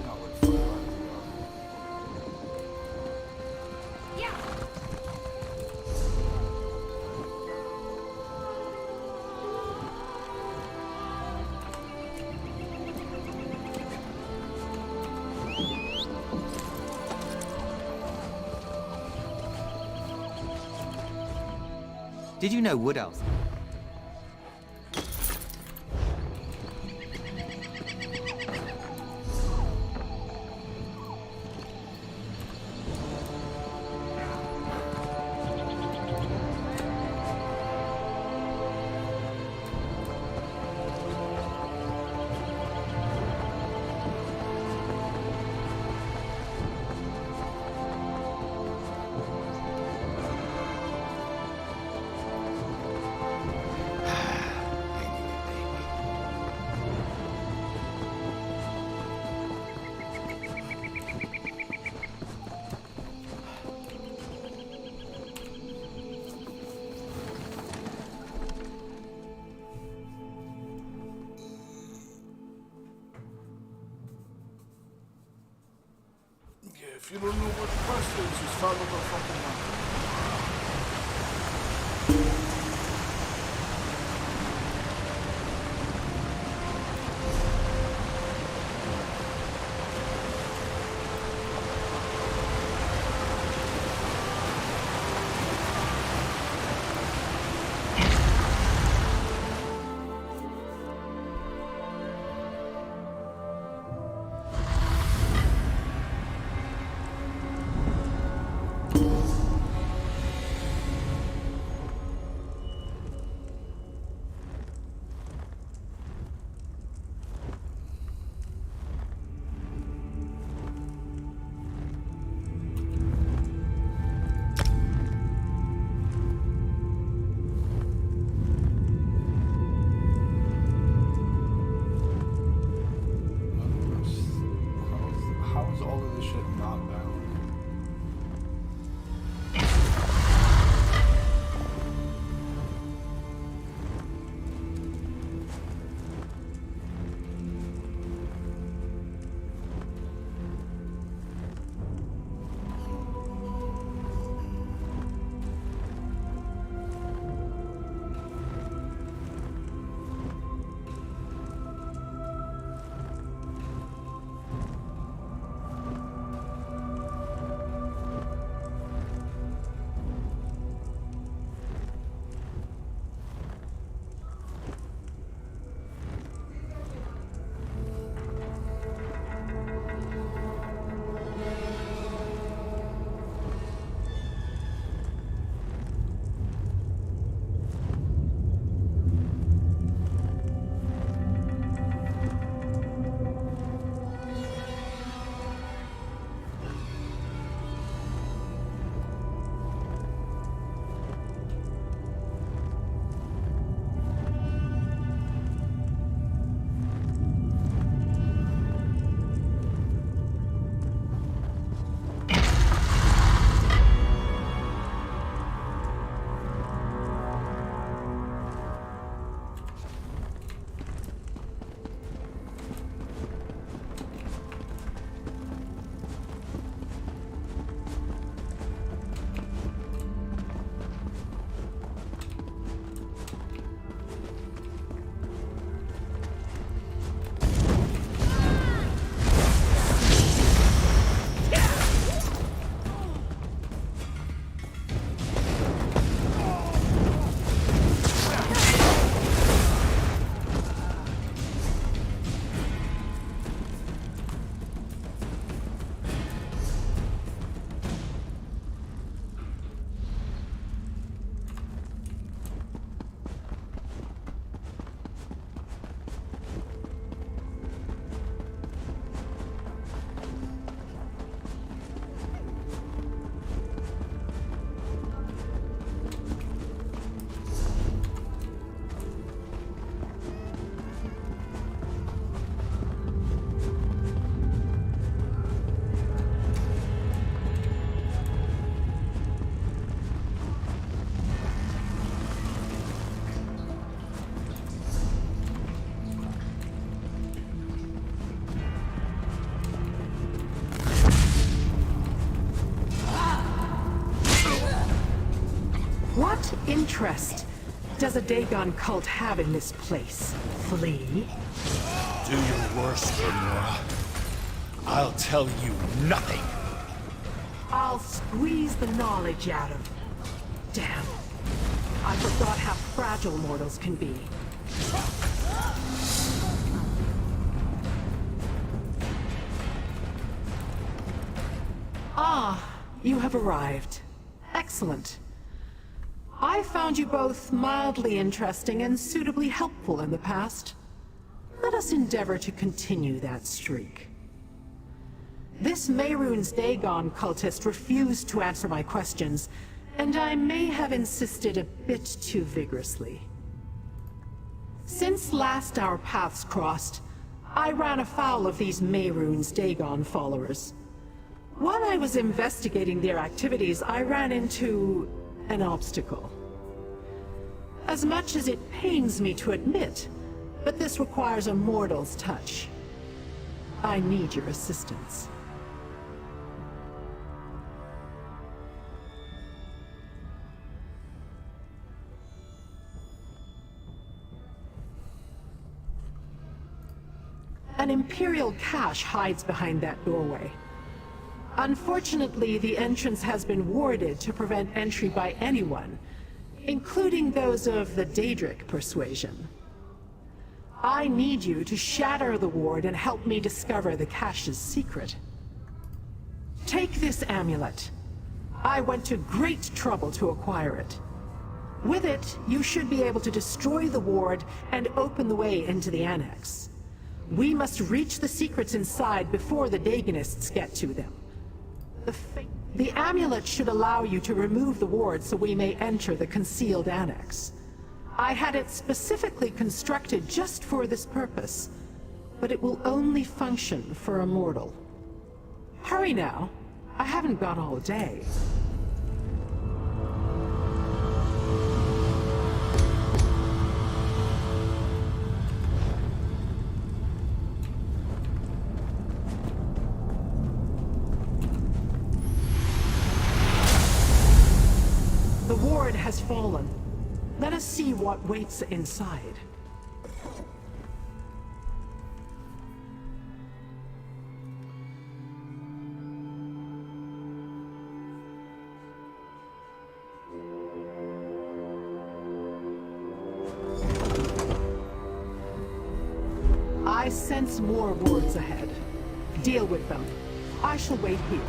Speaker 6: Not what the fuck do I do?
Speaker 12: Did you know Wood Elves?
Speaker 6: Yeah, if you don't know what the quest is, just follow the fucking line. How is all of this shit not bound?
Speaker 13: What interest does a Dagon cult have in this place? Flee?
Speaker 6: Do your worst, Gamora. I'll tell you nothing.
Speaker 13: I'll squeeze the knowledge out of... Damn. I forgot how fragile mortals can be. Ah, you have arrived. Excellent. I found you both mildly interesting and suitably helpful in the past. Let us endeavor to continue that streak. This Mehrunes Dagon cultist refused to answer my questions, and I may have insisted a bit too vigorously. Since last our paths crossed, I ran afoul of these Mehrunes Dagon followers. While I was investigating their activities, I ran into an obstacle. As much as it pains me to admit, but this requires a mortal's touch. I need your assistance. An Imperial cache hides behind that doorway. Unfortunately, the entrance has been warded to prevent entry by anyone, including those of the Daedric persuasion. I need you to shatter the ward and help me discover the cache's secret. Take this amulet. I went to great trouble to acquire it. With it, you should be able to destroy the ward and open the way into the Annex. We must reach the secrets inside before the Dagonists get to them. The amulet should allow you to remove the ward so we may enter the concealed Annex. I had it specifically constructed just for this purpose, but it will only function for a mortal. Hurry now. I haven't got all day. The ward has fallen. Let us see what waits inside. I sense more wards ahead. Deal with them. I shall wait here.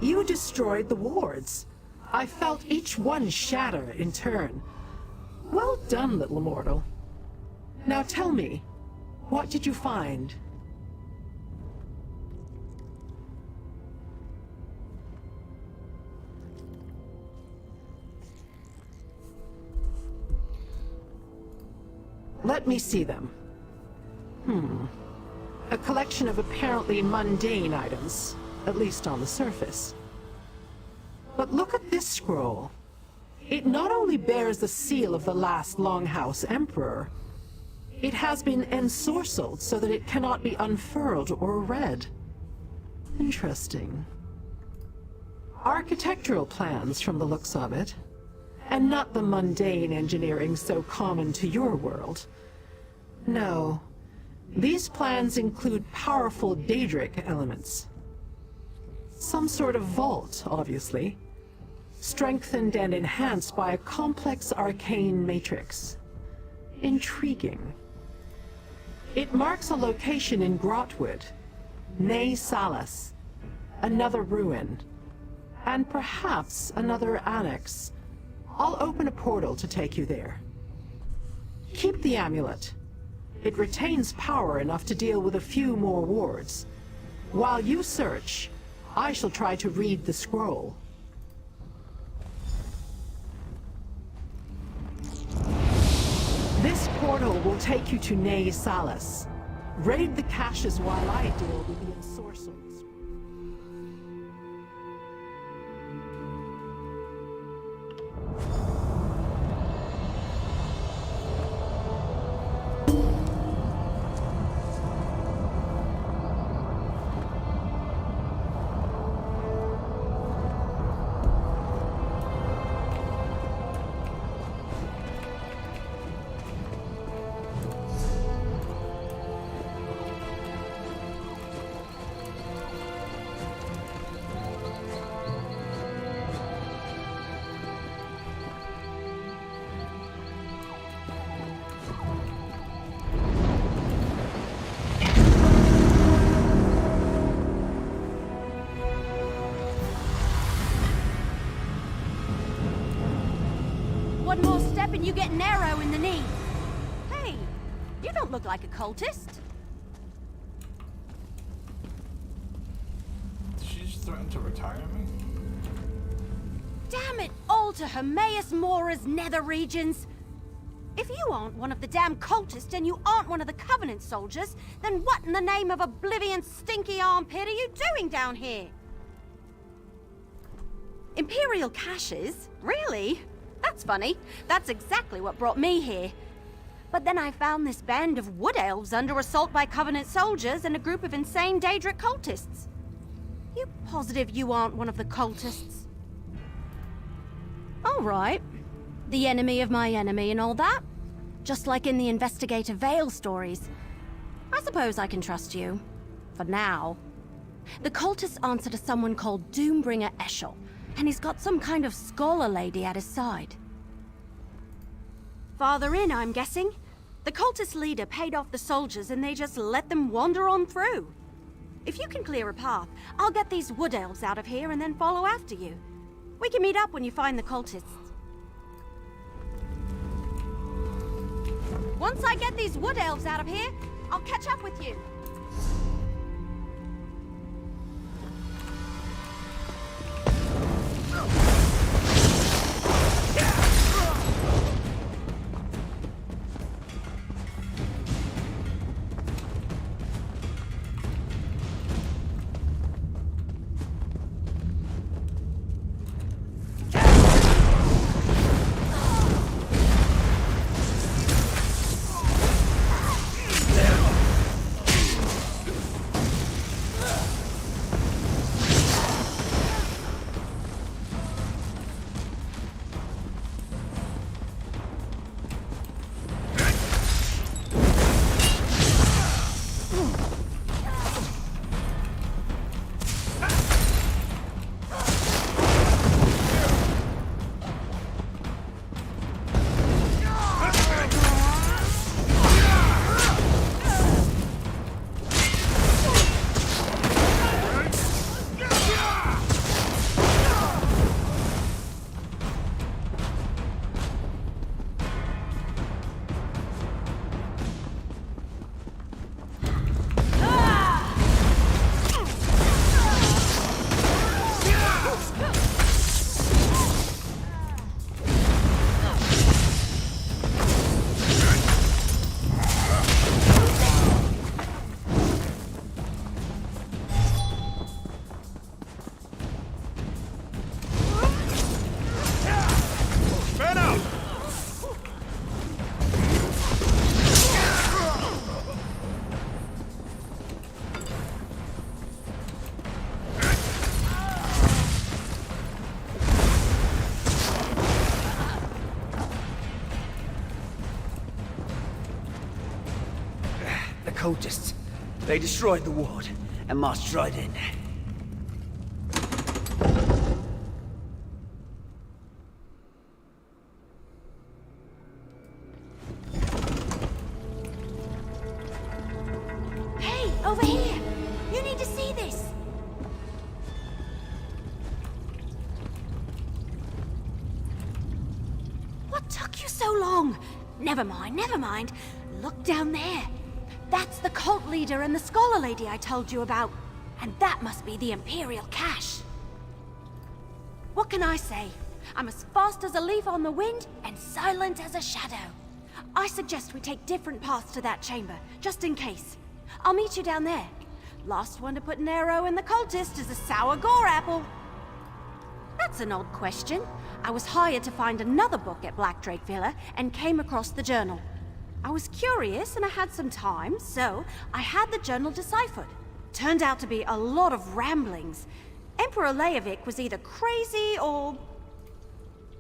Speaker 13: You destroyed the wards. I felt each one shatter in turn. Well done, little mortal. Now tell me, what did you find? Let me see them. A collection of apparently mundane items, at least on the surface. But look at this scroll. It not only bears the seal of the last Longhouse Emperor, it has been ensorcelled so that it cannot be unfurled or read. Interesting. Architectural plans from the looks of it, and not the mundane engineering so common to your world. No, these plans include powerful Daedric elements. Some sort of vault, obviously, strengthened and enhanced by a complex arcane matrix. Intriguing. It marks a location in Grotwood, Ney Salas, another ruin, and perhaps another annex. I'll open a portal to take you there. Keep the amulet. It retains power enough to deal with a few more wards. While you search, I shall try to read the scroll. This portal will take you to Ney Salas. Raid the caches while I deal with the ensorcelled.
Speaker 14: One more step and you get an arrow in the knee. Hey, you don't look like a cultist.
Speaker 6: She just threatened to retire me?
Speaker 14: Damn it all to Hermaeus Mora's nether regions. If you aren't one of the damn cultists and you aren't one of the Covenant soldiers, then what in the name of Oblivion's stinky armpit are you doing down here? Imperial caches? Really? That's funny. That's exactly what brought me here. But then I found this band of wood elves under assault by Covenant soldiers and a group of insane Daedric cultists. You positive you aren't one of the cultists? All right. The enemy of my enemy and all that. Just like in the Investigator Vale stories. I suppose I can trust you. For now. The cultists answer to someone called Doombringer Eshel, and he's got some kind of scholar lady at his side. Farther in, I'm guessing. The cultist leader paid off the soldiers and they just let them wander on through. If you can clear a path, I'll get these wood elves out of here and then follow after you. We can meet up when you find the cultists. Once I get these wood elves out of here, I'll catch up with you.
Speaker 15: cultists. They destroyed the ward and marched right in.
Speaker 14: Hey, over here! You need to see this! What took you so long? Never mind, never mind. Look down there. That's the cult leader and the scholar lady I told you about. And that must be the Imperial cache. What can I say? I'm as fast as a leaf on the wind and silent as a shadow. I suggest we take different paths to that chamber, just in case. I'll meet you down there. Last one to put an arrow in the cultist is a sour gore apple. That's an odd question. I was hired to find another book at Black Drake Villa and came across the journal. I was curious and I had some time, so I had the journal deciphered. Turned out to be a lot of ramblings. Emperor Leovic was either crazy or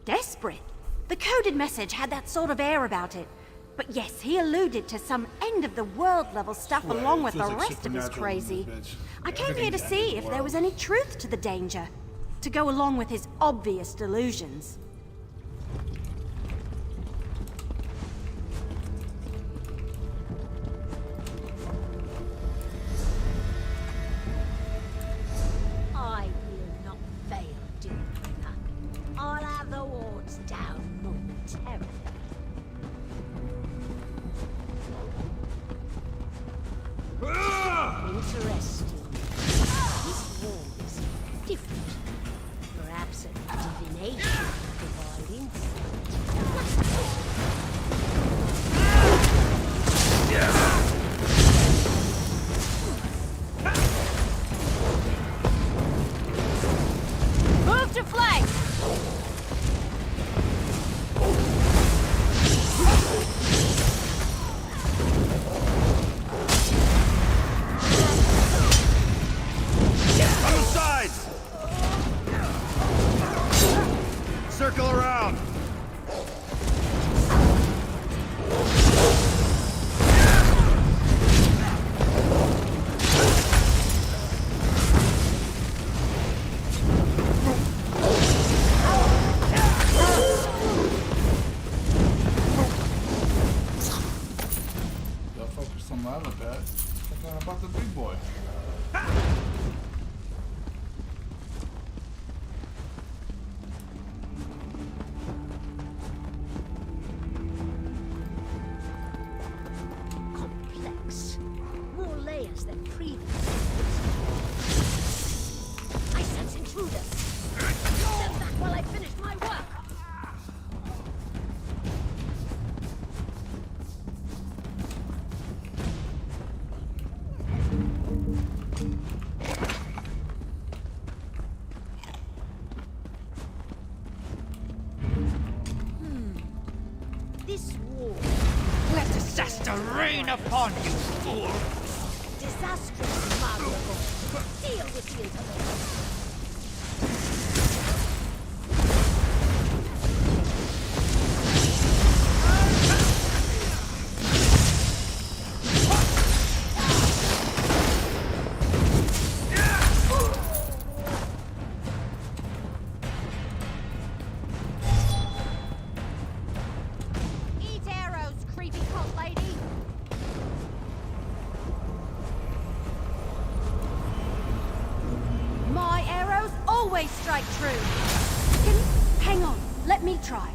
Speaker 14: desperate. The coded message had that sort of air about it. But yes, he alluded to some end-of-the-world level stuff along with the rest of his crazy. I came here to see if there was any truth to the danger, to go along with his obvious delusions.
Speaker 16: I will not fail, dear Reaper. I'll have the wards down momentarily. Interesting. This wall is different. Perhaps a divination provide insight.
Speaker 14: Move to flank!
Speaker 10: On the sides! Circle around!
Speaker 6: Y'all focus on the other bit. Forgot about the big boy.
Speaker 16: Complex. More layers than previous. I sense intruders. Step back while I finish my work. This war.
Speaker 15: Let disaster rain upon you, fool!
Speaker 16: Disastrous Mago. Deal with the intervention.
Speaker 14: Eat arrows, creepy cult lady! My arrows always strike true! Hang on, let me try.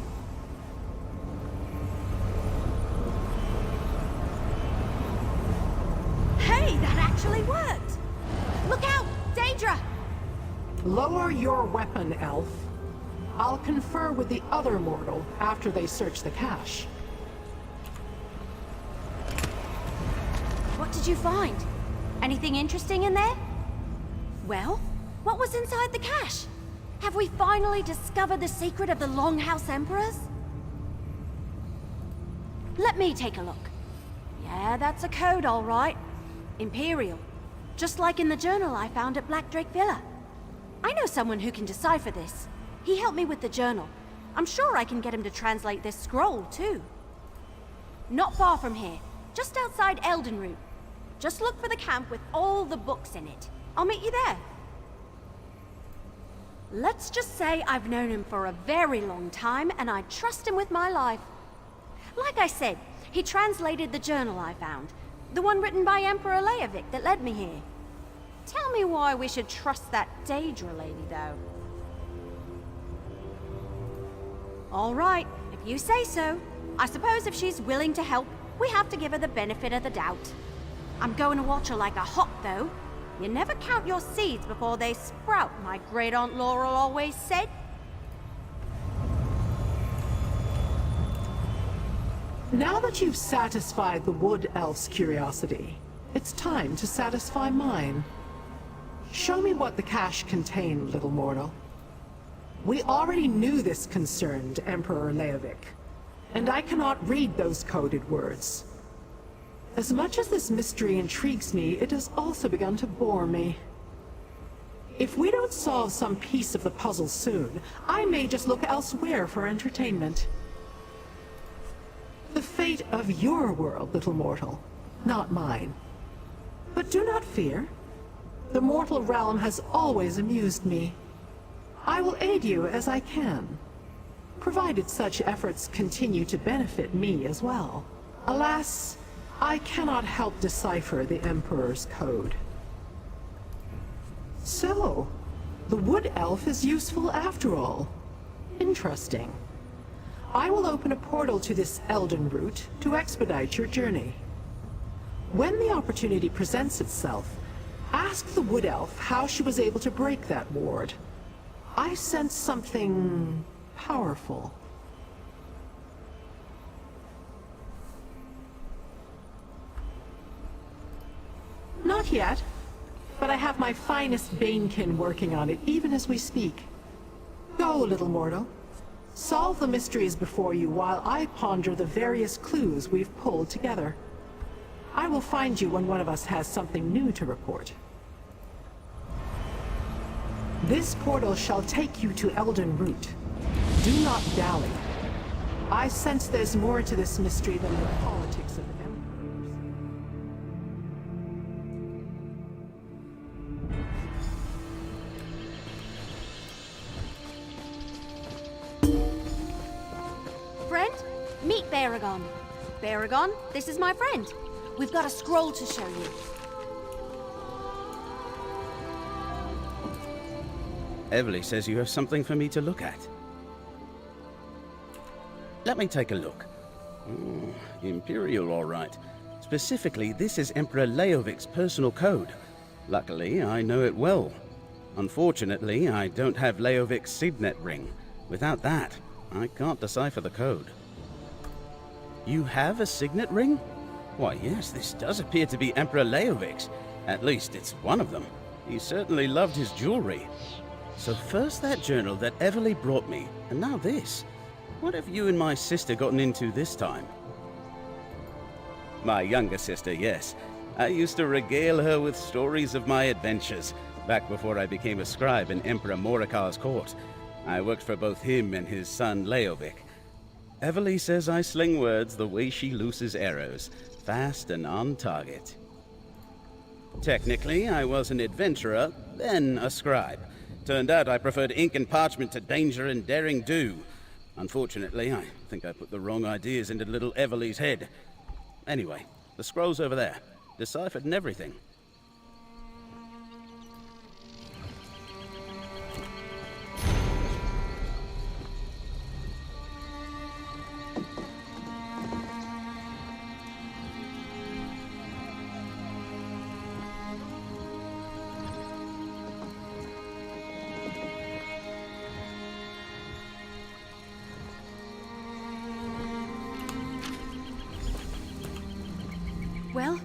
Speaker 14: Hey, that actually worked! Look out! Daedra!
Speaker 13: Lower your weapon, elf. I'll confer with the other mortal after they search the cache.
Speaker 14: What did you find? Anything interesting in there? Well, what was inside the cache? Have we finally discovered the secret of the Longhouse Emperors? Let me take a look. Yeah, that's a code, all right. Imperial. Just like in the journal I found at Black Drake Villa. I know someone who can decipher this. He helped me with the journal. I'm sure I can get him to translate this scroll, too. Not far from here. Just outside Eldenroot. Just look for the camp with all the books in it. I'll meet you there. Let's just say I've known him for a very long time, and I trust him with my life. Like I said, he translated the journal I found. The one written by Emperor Leovic that led me here. Tell me why we should trust that Daedra lady, though. All right, if you say so. I suppose if she's willing to help, we have to give her the benefit of the doubt. I'm going to watch her like a hawk, though. You never count your seeds before they sprout, my great-aunt Laurel always said.
Speaker 13: Now that you've satisfied the Wood Elf's curiosity, it's time to satisfy mine. Show me what the cache contained, little mortal. We already knew this concerned Emperor Leovic, and I cannot read those coded words. As much as this mystery intrigues me, it has also begun to bore me. If we don't solve some piece of the puzzle soon, I may just look elsewhere for entertainment. The fate of your world, little mortal, not mine. But do not fear. The mortal realm has always amused me. I will aid you as I can, provided such efforts continue to benefit me as well. Alas, I cannot help decipher the Emperor's code. So, the Wood Elf is useful after all. Interesting. I will open a portal to this Elden route to expedite your journey. When the opportunity presents itself, ask the Wood Elf how she was able to break that ward. I sense something powerful. Not yet, but I have my finest Banekin working on it even as we speak. Go, little mortal. Solve the mysteries before you while I ponder the various clues we've pulled together. I will find you when one of us has something new to report. This portal shall take you to Elden Root. Do not dally. I sense there's more to this mystery than the politics of emperors.
Speaker 14: Friend, meet Baragon. Baragon, this is my friend. We've got a scroll to show you.
Speaker 17: Evely says you have something for me to look at. Let me take a look. Imperial, all right. Specifically, this is Emperor Leovic's personal code. Luckily, I know it well. Unfortunately, I don't have Leovic's signet ring. Without that, I can't decipher the code. You have a signet ring? Why, yes, this does appear to be Emperor Leovic's. At least it's one of them. He certainly loved his jewelry. So first that journal that Evely brought me, and now this. What have you and my sister gotten into this time? My younger sister, yes. I used to regale her with stories of my adventures, back before I became a scribe in Emperor Morikar's court. I worked for both him and his son Leovic. Evely says I sling words the way she looses arrows, fast and on target. Technically, I was an adventurer, then a scribe. Turned out I preferred ink and parchment to danger and daring do. Unfortunately, I think I put the wrong ideas into little Evely's head. Anyway, the scroll's over there. Deciphered and everything.
Speaker 14: Well,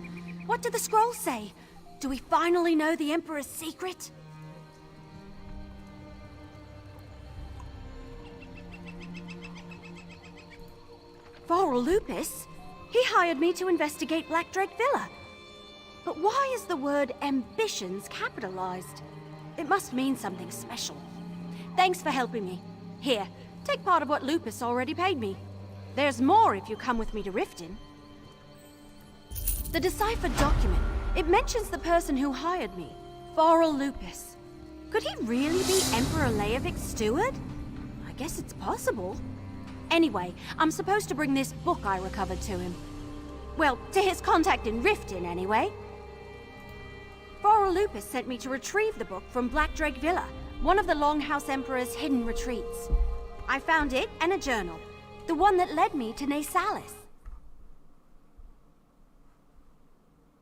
Speaker 14: what did the scroll say? Do we finally know the Emperor's secret? Varl Lupus? He hired me to investigate Blackdrake Villa. But why is the word ambitions capitalized? It must mean something special. Thanks for helping me. Here, take part of what Lupus already paid me. There's more if you come with me to Riften. The deciphered document. It mentions the person who hired me, Varl Lupus. Could he really be Emperor Leovic's steward? I guess it's possible. Anyway, I'm supposed to bring this book I recovered to him. Well, to his contact in Riften, anyway. Varl Lupus sent me to retrieve the book from Black Drake Villa, one of the Longhouse Emperor's hidden retreats. I found it and a journal, the one that led me to Nasalis.